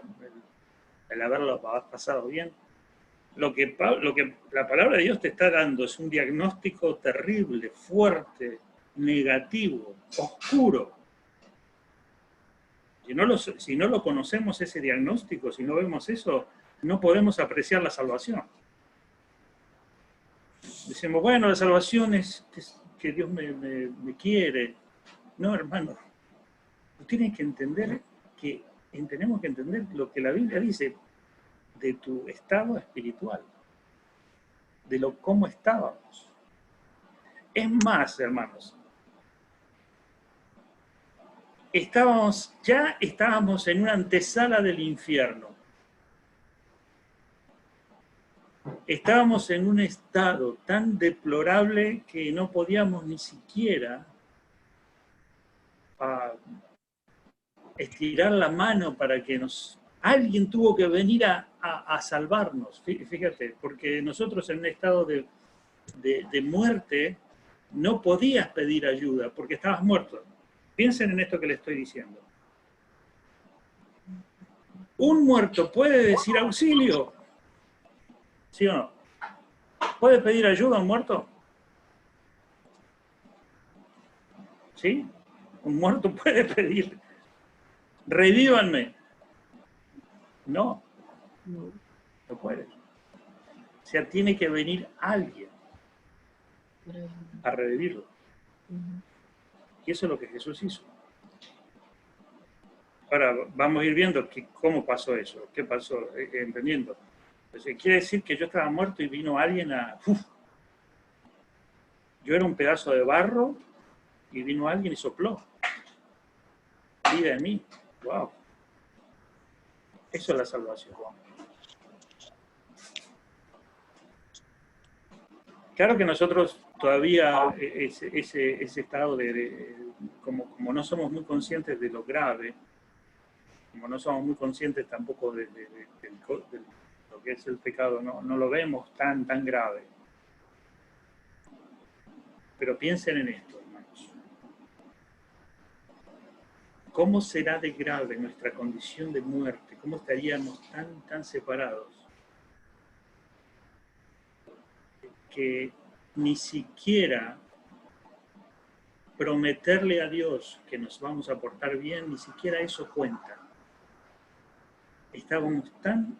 haberlo pasado bien? Lo que la palabra de Dios te está dando es un diagnóstico terrible, fuerte, negativo, oscuro. Si no lo conocemos ese diagnóstico, si no vemos eso, no podemos apreciar la salvación. Decimos, bueno, la salvación es que Dios me quiere. No, hermano. Tenemos que entender lo que la Biblia dice de tu estado espiritual. de cómo estábamos. Es más, hermanos, ya estábamos en una antesala del infierno. Estábamos en un estado tan deplorable que no podíamos ni siquiera estirar la mano para que alguien tuvo que venir a salvarnos, fíjate, porque nosotros en un estado de muerte no podías pedir ayuda porque estabas muerto. Piensen en esto que les estoy diciendo. ¿Un muerto puede decir auxilio? ¿Sí o no? ¿Puede pedir ayuda a un muerto? ¿Sí? Un muerto puede pedir, revívanme. No, no puede. O sea, tiene que venir alguien a revivirlo. Y eso es lo que Jesús hizo. Ahora vamos a ir viendo cómo pasó eso, qué pasó, entendiendo. Entonces, quiere decir que yo estaba muerto y vino alguien yo era un pedazo de barro y vino alguien y sopló vida en mí. ¡Wow! Eso es la salvación. Claro que nosotros todavía ese estado como no somos muy conscientes de lo grave, como no somos muy conscientes tampoco de lo que es el pecado, no lo vemos tan grave. Pero piensen en esto, hermanos. ¿Cómo será de grave nuestra condición de muerte? ¿Cómo estaríamos tan separados? Que ni siquiera prometerle a Dios que nos vamos a portar bien, ni siquiera eso cuenta. Estábamos tan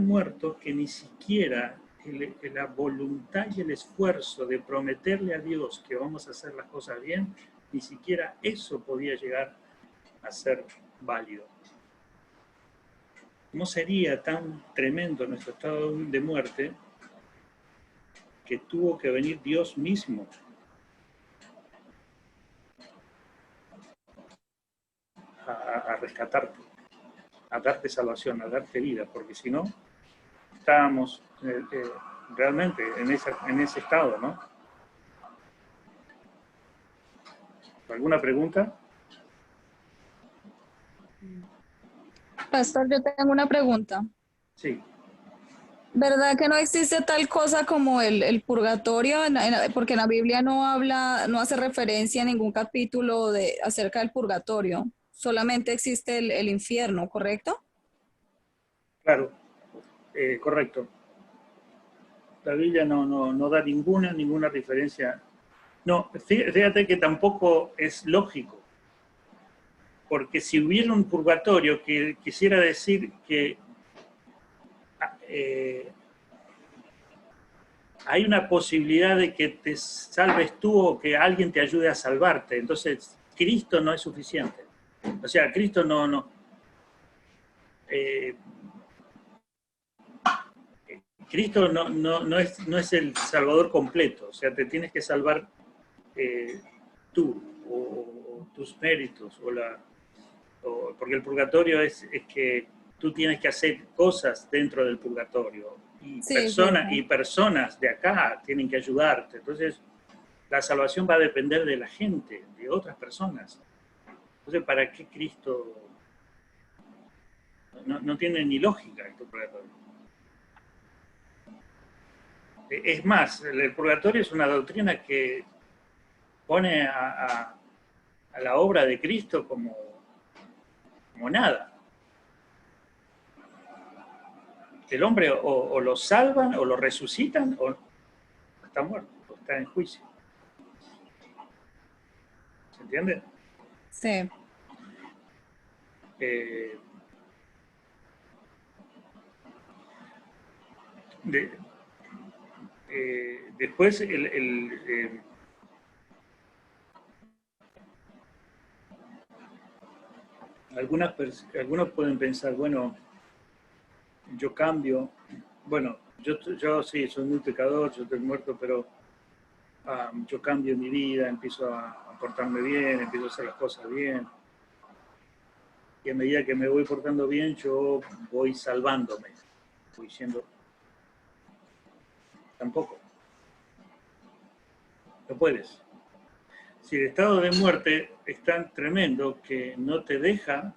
muertos que ni siquiera la voluntad y el esfuerzo de prometerle a Dios que vamos a hacer las cosas bien, ni siquiera eso podía llegar a ser válido. ¿Cómo sería tan tremendo nuestro estado de muerte que tuvo que venir Dios mismo a rescatarte, a darte salvación, a darte vida, porque si no, estábamos realmente en ese estado, ¿no? ¿Alguna pregunta? Pastor, yo tengo una pregunta. Sí. ¿Verdad que no existe tal cosa como el purgatorio? Porque en la Biblia no hace referencia en ningún capítulo acerca del purgatorio. Solamente existe el infierno, ¿correcto? Claro, correcto. La Biblia no da ninguna referencia. No, fíjate que tampoco es lógico. Porque si hubiera un purgatorio, que quisiera decir que hay una posibilidad de que te salves tú o que alguien te ayude a salvarte. Entonces, Cristo no es suficiente. O sea, Cristo Cristo no es el Salvador completo. O sea, te tienes que salvar tú, o tus méritos, porque el purgatorio es que tú tienes que hacer cosas dentro del purgatorio. Y, Sí, y personas de acá tienen que ayudarte. Entonces, la salvación va a depender de la gente, de otras personas. Entonces, ¿para qué Cristo? No tiene ni lógica esto purgatorio. Es más, el purgatorio es una doctrina que pone a la obra de Cristo como nada. El hombre o lo salvan, o lo resucitan, o está muerto, o está en juicio. ¿Se entiende? sí. Después, algunos pueden pensar, bueno, yo cambio. Bueno, Yo sí, soy muy pecador, yo estoy muerto, pero yo cambio mi vida, empiezo a portarme bien, empiezo a hacer las cosas bien. Y a medida que me voy portando bien, yo voy salvándome. Voy diciendo, tampoco. No puedes. Si el estado de muerte es tan tremendo que no te deja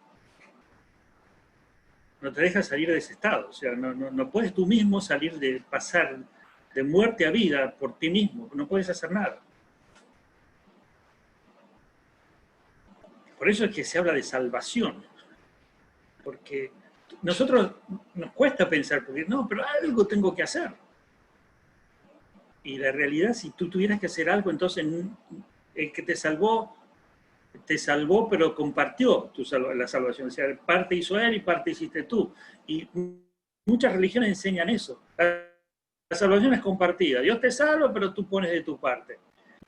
salir de ese estado. O sea, no puedes tú mismo salir de pasar de muerte a vida por ti mismo. No puedes hacer nada. Por eso es que se habla de salvación. Porque nosotros nos cuesta pensar, porque no, pero algo tengo que hacer. Y la realidad, si tú tuvieras que hacer algo, entonces el que te salvó, pero compartió la salvación. O sea, parte hizo él y parte hiciste tú. Y muchas religiones enseñan eso. La salvación es compartida. Dios te salva, pero tú pones de tu parte.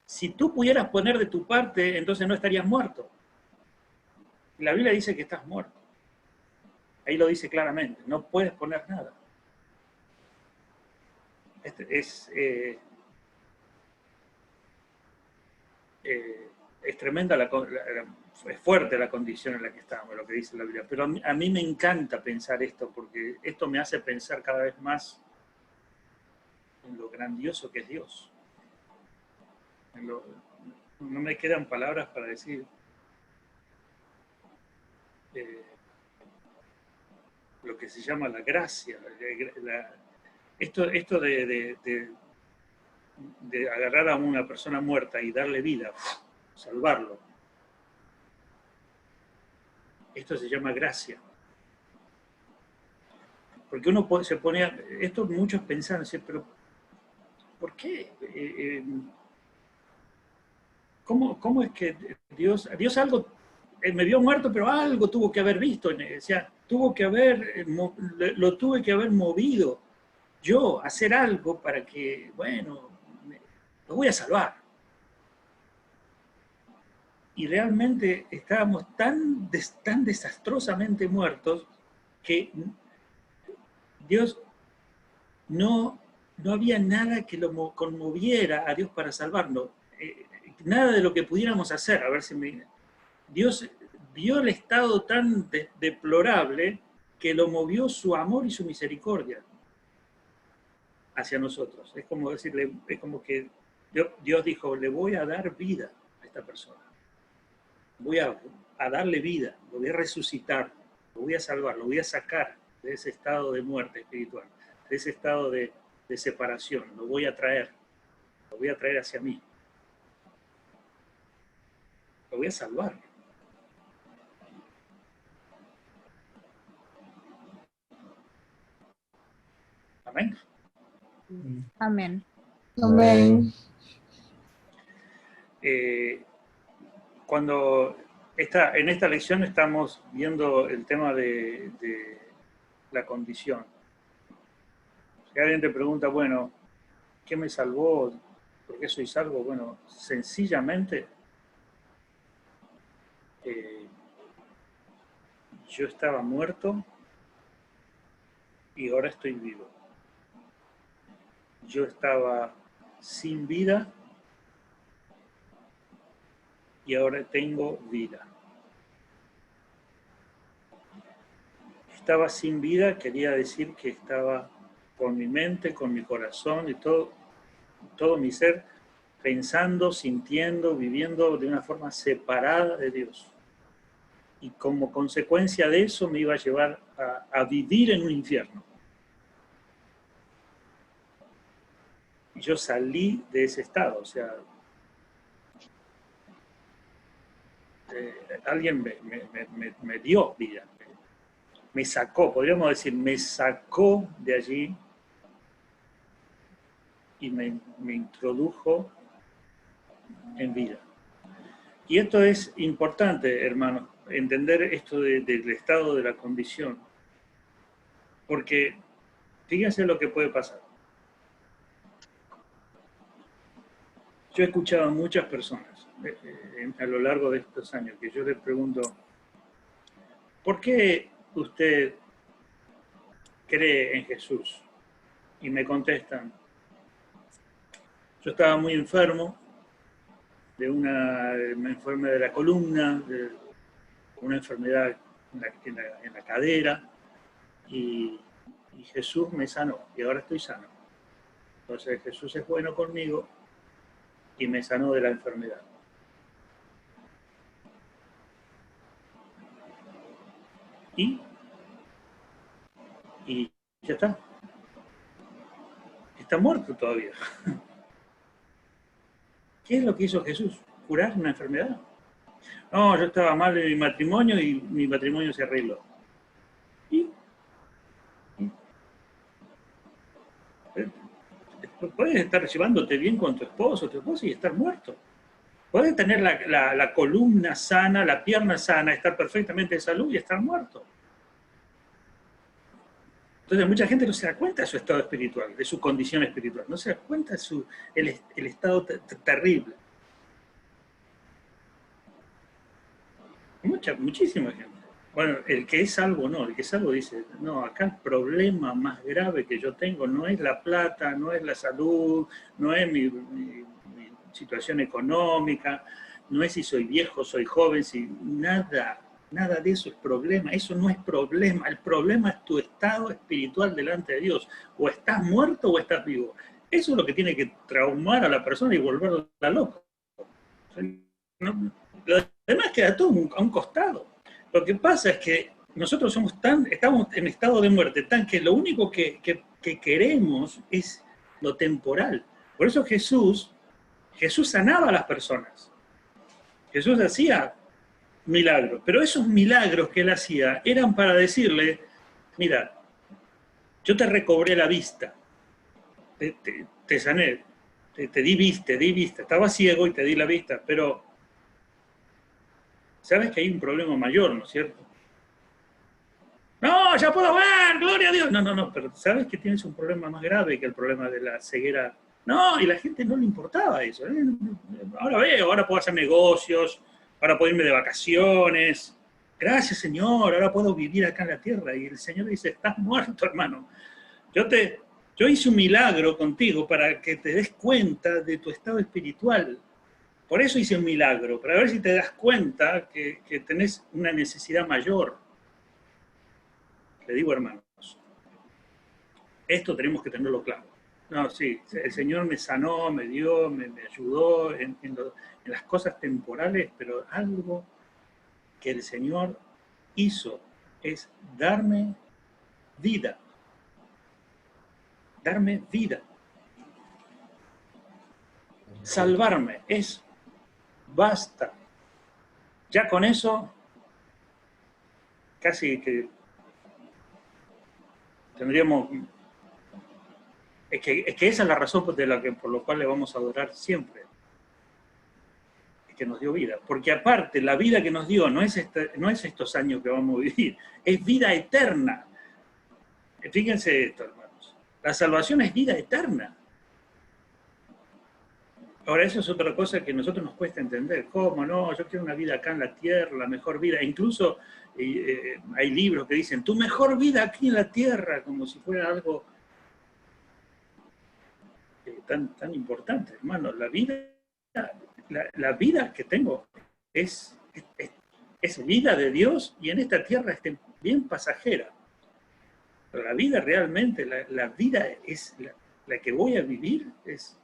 Si tú pudieras poner de tu parte, entonces no estarías muerto. La Biblia dice que estás muerto. Ahí lo dice claramente. No puedes poner nada. Es tremenda, es fuerte la condición en la que estamos, lo que dice la Biblia. Pero a mí me encanta pensar esto, porque esto me hace pensar cada vez más en lo grandioso que es Dios. No me quedan palabras para decir lo que se llama la gracia. Esto de agarrar a una persona muerta y darle vida, salvarlo. Esto se llama gracia. Porque uno se pone esto muchos pensaban, pero ¿por qué? ¿Cómo es que Dios algo, me vio muerto, pero algo tuvo que haber visto? O sea, lo tuve que haber movido yo, hacer algo para que, bueno, lo voy a salvar. Y realmente estábamos tan desastrosamente muertos que Dios no había nada que lo conmoviera a Dios para salvarnos. Nada de lo que pudiéramos hacer. A ver si Dios vio el estado tan deplorable que lo movió su amor y su misericordia hacia nosotros. Es como decirle, es como que Dios dijo, le voy a dar vida a esta persona. Voy a darle vida, lo voy a resucitar, lo voy a salvar, lo voy a sacar de ese estado de muerte espiritual, de ese estado de separación, lo voy a traer hacia mí. Lo voy a salvar. Amén. Amén. Amén. Cuando en esta lección estamos viendo el tema de la condición. Si alguien te pregunta, bueno, ¿qué me salvó? ¿Por qué soy salvo? Bueno, sencillamente yo estaba muerto y ahora estoy vivo. Yo estaba sin vida y ahora tengo vida. Estaba sin vida quería decir que estaba con mi mente, con mi corazón y todo mi ser pensando, sintiendo, viviendo de una forma separada de Dios. Y como consecuencia de eso me iba a llevar a vivir en un infierno. Y yo salí de ese estado, o sea, alguien me dio vida, me sacó, podríamos decir, me sacó de allí y me introdujo en vida. Y esto es importante, hermanos, entender esto del estado de la condición, porque fíjense lo que puede pasar. Yo he escuchado a muchas personas a lo largo de estos años que yo les pregunto, ¿por qué usted cree en Jesús? y me contestan, yo estaba muy enfermo de una enfermedad de la columna, de una enfermedad en la cadera, y Jesús me sanó, y ahora estoy sano. Entonces Jesús es bueno conmigo y me sanó de la enfermedad. Y ya está. Está muerto todavía. ¿Qué es lo que hizo Jesús? ¿Curar una enfermedad? No, yo estaba mal en mi matrimonio y mi matrimonio se arregló. ¿Y? Puedes estar llevándote bien con tu esposo o tu esposa y estar muerto. Puedes tener la columna sana, la pierna sana, estar perfectamente de salud y estar muerto. Entonces mucha gente no se da cuenta de su estado espiritual, de su condición espiritual, no se da cuenta de el estado terrible. Muchísima gente. Bueno, el que es salvo no, el que es salvo dice, no, acá el problema más grave que yo tengo no es la plata, no es la salud, no es mi situación económica, no es si soy viejo, soy joven, si nada de eso es problema, eso no es problema, el problema es tu estado espiritual delante de Dios, o estás muerto o estás vivo. Eso es lo que tiene que traumar a la persona y volverla loca. Lo demás queda todo a un costado. Lo que pasa es que nosotros estamos en estado de muerte, tan que lo único que queremos es lo temporal. Por eso Jesús sanaba a las personas. Jesús hacía milagros, pero esos milagros que él hacía eran para decirle, mira, yo te recobré la vista, te sané, te di vista, estaba ciego y te di la vista, pero sabes que hay un problema mayor, ¿no es cierto? No, ya puedo ver, gloria a Dios. No, pero sabes que tienes un problema más grave que el problema de la ceguera. No, y la gente no le importaba eso. Ahora veo, ahora puedo hacer negocios, ahora puedo irme de vacaciones. Gracias, Señor, ahora puedo vivir acá en la tierra. Y el Señor dice, estás muerto, hermano. Yo hice un milagro contigo para que te des cuenta de tu estado espiritual. Por eso hice un milagro, para ver si te das cuenta que tenés una necesidad mayor. Le digo, hermanos, esto tenemos que tenerlo claro. No, sí, el Señor me sanó, me dio, me ayudó en las cosas temporales, pero algo que el Señor hizo es darme vida. Darme vida. Salvarme, basta. Ya con eso, casi que tendríamos... Es que esa es la razón por la cual le vamos a adorar siempre. Es que nos dio vida. Porque aparte, la vida que nos dio no es estos años que vamos a vivir, es vida eterna. Fíjense esto, hermanos. La salvación es vida eterna. Ahora, eso es otra cosa que a nosotros nos cuesta entender. ¿Cómo no? Yo quiero una vida acá en la tierra, la mejor vida. E incluso hay libros que dicen, tu mejor vida aquí en la tierra, como si fuera algo tan importante, hermano. La vida que tengo es vida de Dios y en esta tierra es bien pasajera. Pero la vida realmente, la vida es la que voy a vivir, es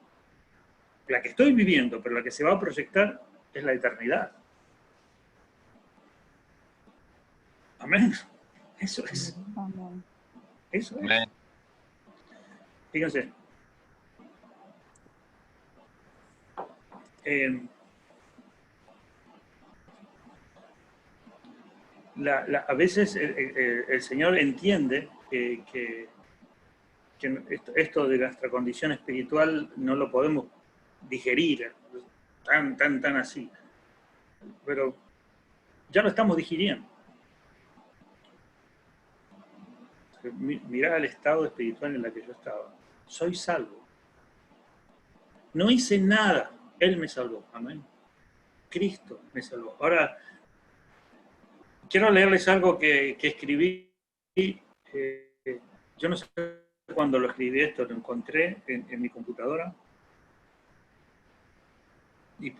la que estoy viviendo, pero la que se va a proyectar es la eternidad. Amén. Eso es. Amén. Eso es. Amén. Fíjense. A veces el Señor entiende que esto de nuestra condición espiritual no lo podemos digerir tan así. Pero ya lo estamos digiriendo. Mirá el estado espiritual en el que yo estaba. Soy salvo. No hice nada. Él me salvó. Amén. Cristo me salvó. Ahora, quiero leerles algo que escribí. Yo no sé cuando lo escribí esto, lo encontré en mi computadora y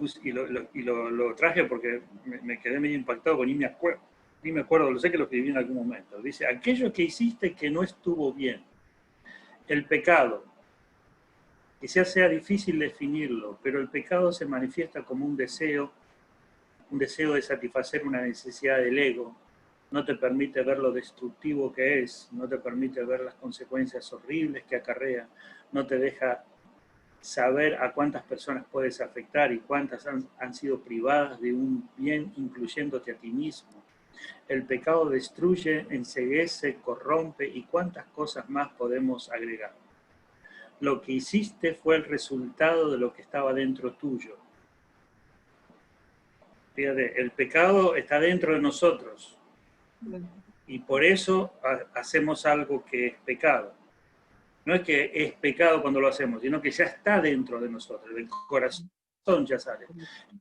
lo traje porque me quedé medio impactado, porque ni me acuerdo, lo sé que lo escribí en algún momento. Dice, aquello que hiciste que no estuvo bien, el pecado, quizás sea difícil definirlo, pero el pecado se manifiesta como un deseo de satisfacer una necesidad del ego, no te permite ver lo destructivo que es, no te permite ver las consecuencias horribles que acarrea, no te deja saber a cuántas personas puedes afectar y cuántas han sido privadas de un bien, incluyéndote a ti mismo. El pecado destruye, enceguece, corrompe y cuántas cosas más podemos agregar. Lo que hiciste fue el resultado de lo que estaba dentro tuyo. Fíjate, el pecado está dentro de nosotros y por eso hacemos algo que es pecado. No es que es pecado cuando lo hacemos, sino que ya está dentro de nosotros, el corazón ya sale.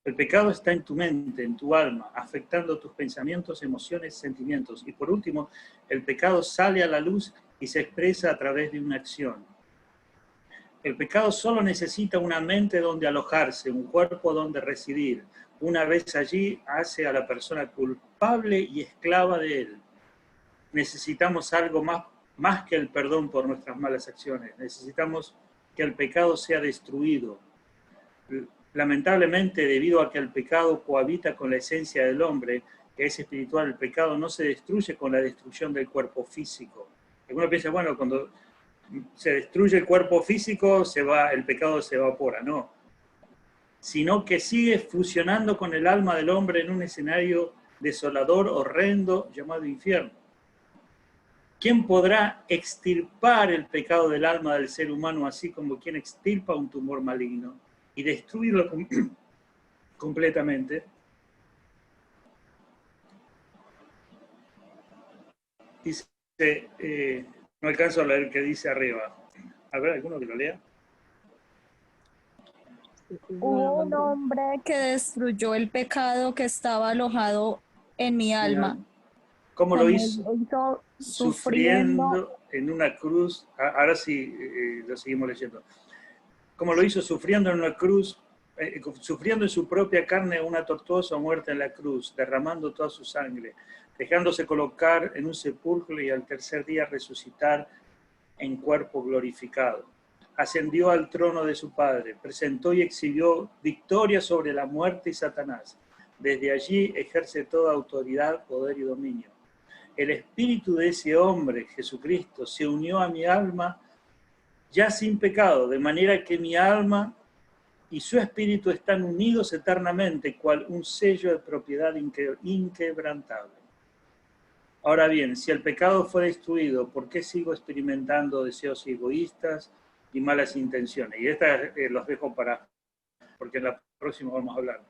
El pecado está en tu mente, en tu alma, afectando tus pensamientos, emociones, sentimientos. Y por último, el pecado sale a la luz y se expresa a través de una acción. El pecado solo necesita una mente donde alojarse, un cuerpo donde residir. Una vez allí, hace a la persona culpable y esclava de él. Necesitamos algo más que el perdón por nuestras malas acciones. Necesitamos que el pecado sea destruido. Lamentablemente, debido a que el pecado cohabita con la esencia del hombre, que es espiritual, el pecado no se destruye con la destrucción del cuerpo físico. Uno piensa, bueno, cuando se destruye el cuerpo físico, el pecado se evapora. No. Sino que sigue fusionando con el alma del hombre en un escenario desolador, horrendo, llamado infierno. ¿Quién podrá extirpar el pecado del alma del ser humano así como quien extirpa un tumor maligno y destruirlo completamente? Dice, no alcanzo a leer qué dice arriba. A ver, ¿alguno que lo lea? Hubo un hombre que destruyó el pecado que estaba alojado en mi alma. ¿Cómo lo hizo? Sufriendo en una cruz. Ahora sí, lo seguimos leyendo. ¿Cómo lo hizo? Sufriendo en una cruz, sufriendo en su propia carne una tortuosa muerte en la cruz, derramando toda su sangre, dejándose colocar en un sepulcro y al tercer día resucitar en cuerpo glorificado. Ascendió al trono de su Padre, presentó y exhibió victoria sobre la muerte y Satanás. Desde allí ejerce toda autoridad, poder y dominio. El espíritu de ese hombre, Jesucristo, se unió a mi alma ya sin pecado, de manera que mi alma y su espíritu están unidos eternamente, cual un sello de propiedad inquebrantable. Ahora bien, si el pecado fue destruido, ¿por qué sigo experimentando deseos egoístas y malas intenciones? Y estas los dejo porque en la próxima vamos a hablar.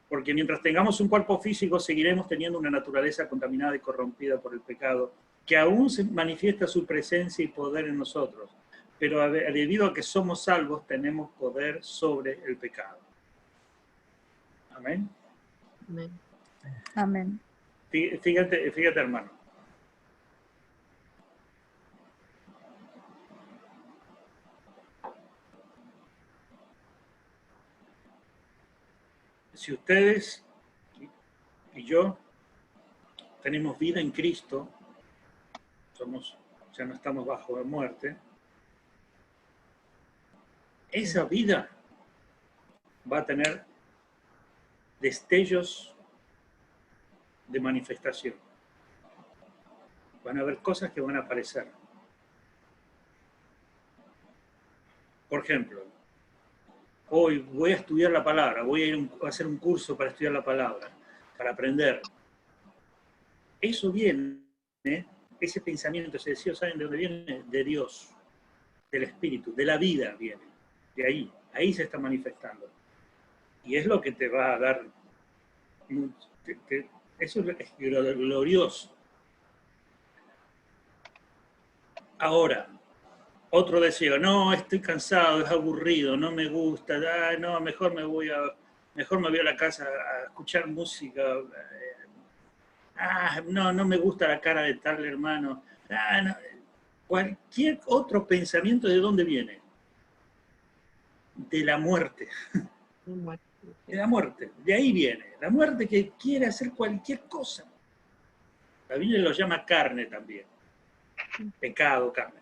Porque mientras tengamos un cuerpo físico, seguiremos teniendo una naturaleza contaminada y corrompida por el pecado, que aún se manifiesta su presencia y poder en nosotros. Pero debido a que somos salvos, tenemos poder sobre el pecado. Amén. Amén. Amén. Fíjate, hermano. Si ustedes y yo tenemos vida en Cristo, ya no estamos bajo la muerte, esa vida va a tener destellos de manifestación. Van a haber cosas que van a aparecer. Por ejemplo, hoy voy a estudiar la palabra, voy a ir a hacer un curso para estudiar la palabra, para aprender. Eso viene, ese pensamiento, ese deseo, ¿saben de dónde viene? De Dios, del Espíritu, de la vida viene. De ahí se está manifestando. Y es lo que te va a dar, eso es glorioso. Ahora, otro deseo, no, estoy cansado, es aburrido, no me gusta, no, mejor me voy a la casa a escuchar música, no me gusta la cara de tal hermano, no. cualquier otro pensamiento, ¿de dónde viene? De la muerte. De la muerte, de ahí viene. La muerte que quiere hacer cualquier cosa. La Biblia lo llama carne también. Pecado, carne.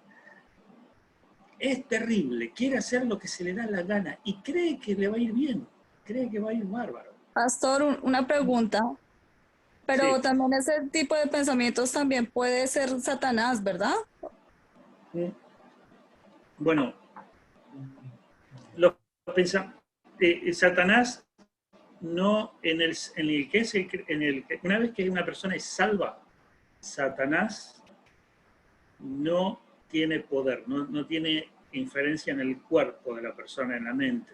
Es terrible, quiere hacer lo que se le da la gana y cree que le va a ir bien, cree que va a ir bárbaro. Pastor, una pregunta. Pero Sí. también ese tipo de pensamientos también puede ser Satanás, ¿verdad? Bueno, Satanás no, una vez que una persona es salva, Satanás no tiene poder, no tiene inferencia en el cuerpo de la persona, en la mente.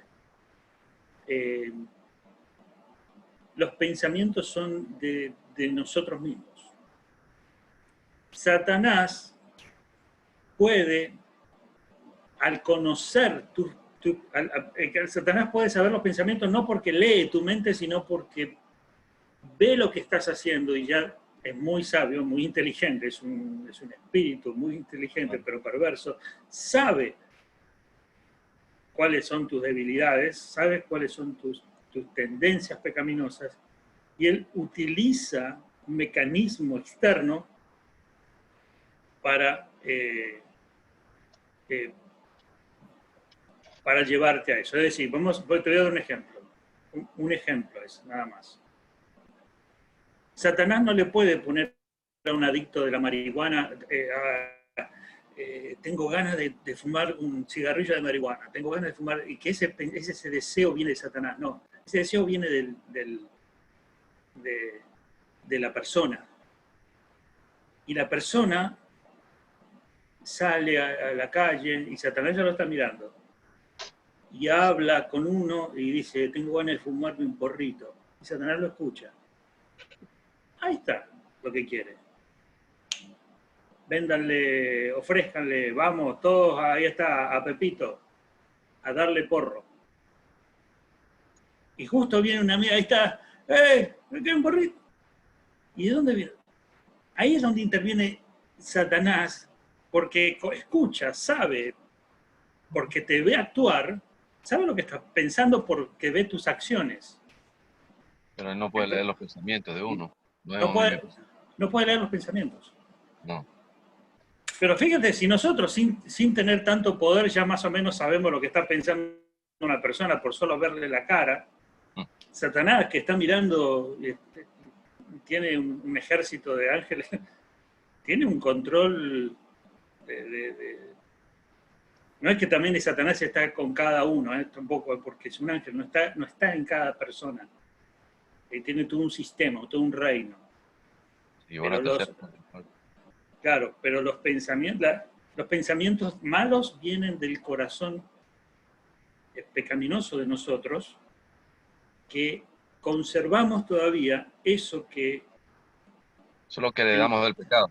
Los pensamientos son de nosotros mismos. Satanás puede, al conocer Satanás puede saber los pensamientos no porque lee tu mente, sino porque ve lo que estás haciendo y ya es muy sabio, muy inteligente, es un espíritu muy inteligente, pero perverso, sabe cuáles son tus debilidades, sabe cuáles son tus tendencias pecaminosas, y él utiliza un mecanismo externo para llevarte a eso. Es decir, te voy a dar un ejemplo. Un ejemplo es nada más. Satanás no le puede poner a un adicto de la marihuana, tengo ganas de fumar un cigarrillo de marihuana, tengo ganas de fumar, y que ese deseo viene de Satanás. No, ese deseo viene de la persona. Y la persona sale a la calle y Satanás ya lo está mirando. Y habla con uno y dice, tengo ganas de fumarme un porrito. Y Satanás lo escucha. Ahí está lo que quiere. Véndanle, ofrézcanle, vamos, todos, ahí está, a Pepito, a darle porro. Y justo viene una amiga, ahí está, ¿me queda un porrito? ¿Y de dónde viene? Ahí es donde interviene Satanás, porque escucha, sabe, porque te ve actuar, sabe lo que estás pensando porque ve tus acciones. Pero él no puede leer los pensamientos de uno. No puede leer los pensamientos. No. Pero fíjate, si nosotros sin tener tanto poder ya más o menos sabemos lo que está pensando una persona por solo verle la cara, Satanás que está mirando, tiene un ejército de ángeles, tiene un control no es que también Satanás está con cada uno, tampoco, porque es un ángel, no está en cada persona. Tiene todo un sistema, todo un reino. Sí, claro, pero los pensamientos malos vienen del corazón pecaminoso de nosotros, que conservamos todavía eso que... Eso es lo que le damos del pecado.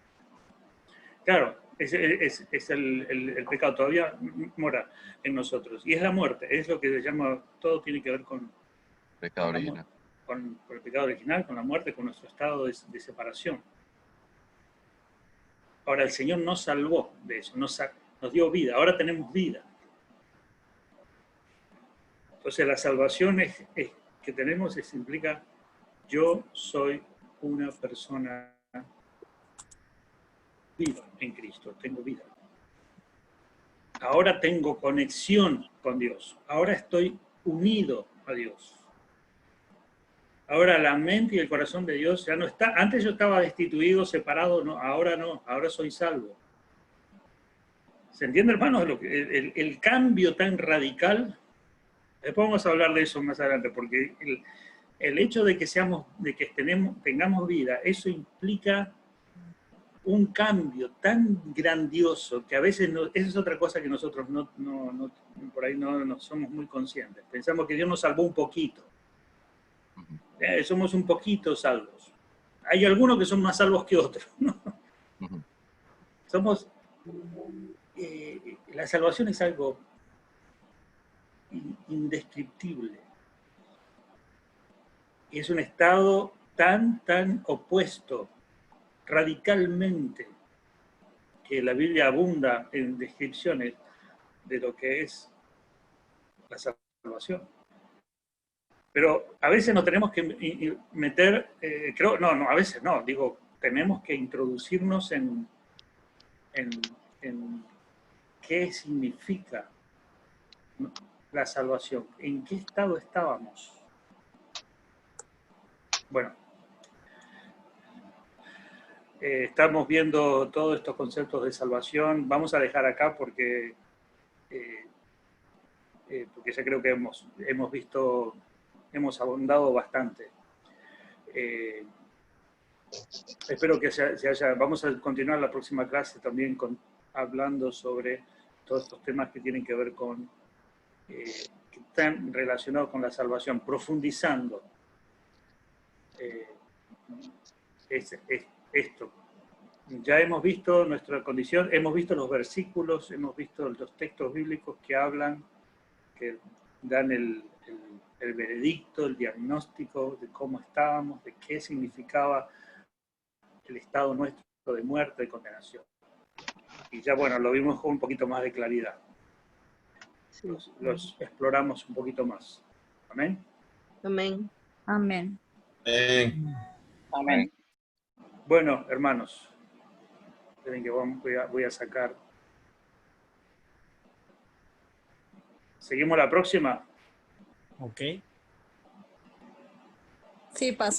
Claro, es el pecado, todavía mora en nosotros. Y es la muerte, es lo que se llama, todo tiene que ver con... Pecado original. Con el pecado original, con la muerte, con nuestro estado de separación. Ahora, el Señor nos salvó de eso, nos dio vida, ahora tenemos vida. Entonces, la salvación que tenemos implica, yo soy una persona viva en Cristo, tengo vida. Ahora tengo conexión con Dios, ahora estoy unido a Dios. Ahora la mente y el corazón de Dios ya no está. Antes yo estaba destituido, separado, no, ahora soy salvo. ¿Se entiende, hermanos? El cambio tan radical. Después vamos a hablar de eso más adelante, porque el hecho de que tengamos vida, eso implica un cambio tan grandioso que a veces esa es otra cosa que nosotros por ahí no somos muy conscientes. Pensamos que Dios nos salvó un poquito. Somos un poquito salvos. Hay algunos que son más salvos que otros, ¿no? Somos... la salvación es algo indescriptible. Es un estado tan opuesto, radicalmente, que la Biblia abunda en descripciones de lo que es la salvación. Pero a veces nos tenemos que meter, a veces no, digo, tenemos que introducirnos en qué significa la salvación, en qué estado estábamos. Bueno, estamos viendo todos estos conceptos de salvación. Vamos a dejar acá porque ya creo que hemos abundado bastante. Espero que vamos a continuar la próxima clase también hablando sobre todos estos temas que tienen que ver con, que están relacionados con la salvación, profundizando esto. Ya hemos visto nuestra condición, hemos visto los versículos, hemos visto los textos bíblicos que hablan, que dan el veredicto, el diagnóstico de cómo estábamos, de qué significaba el estado nuestro de muerte y condenación. Y ya, bueno, lo vimos con un poquito más de claridad. Sí. Los exploramos un poquito más. ¿Amén? Amén. Amén. Amén. Bueno, hermanos, esperen que voy a sacar. ¿Seguimos la próxima? Ok. Sí, pasa.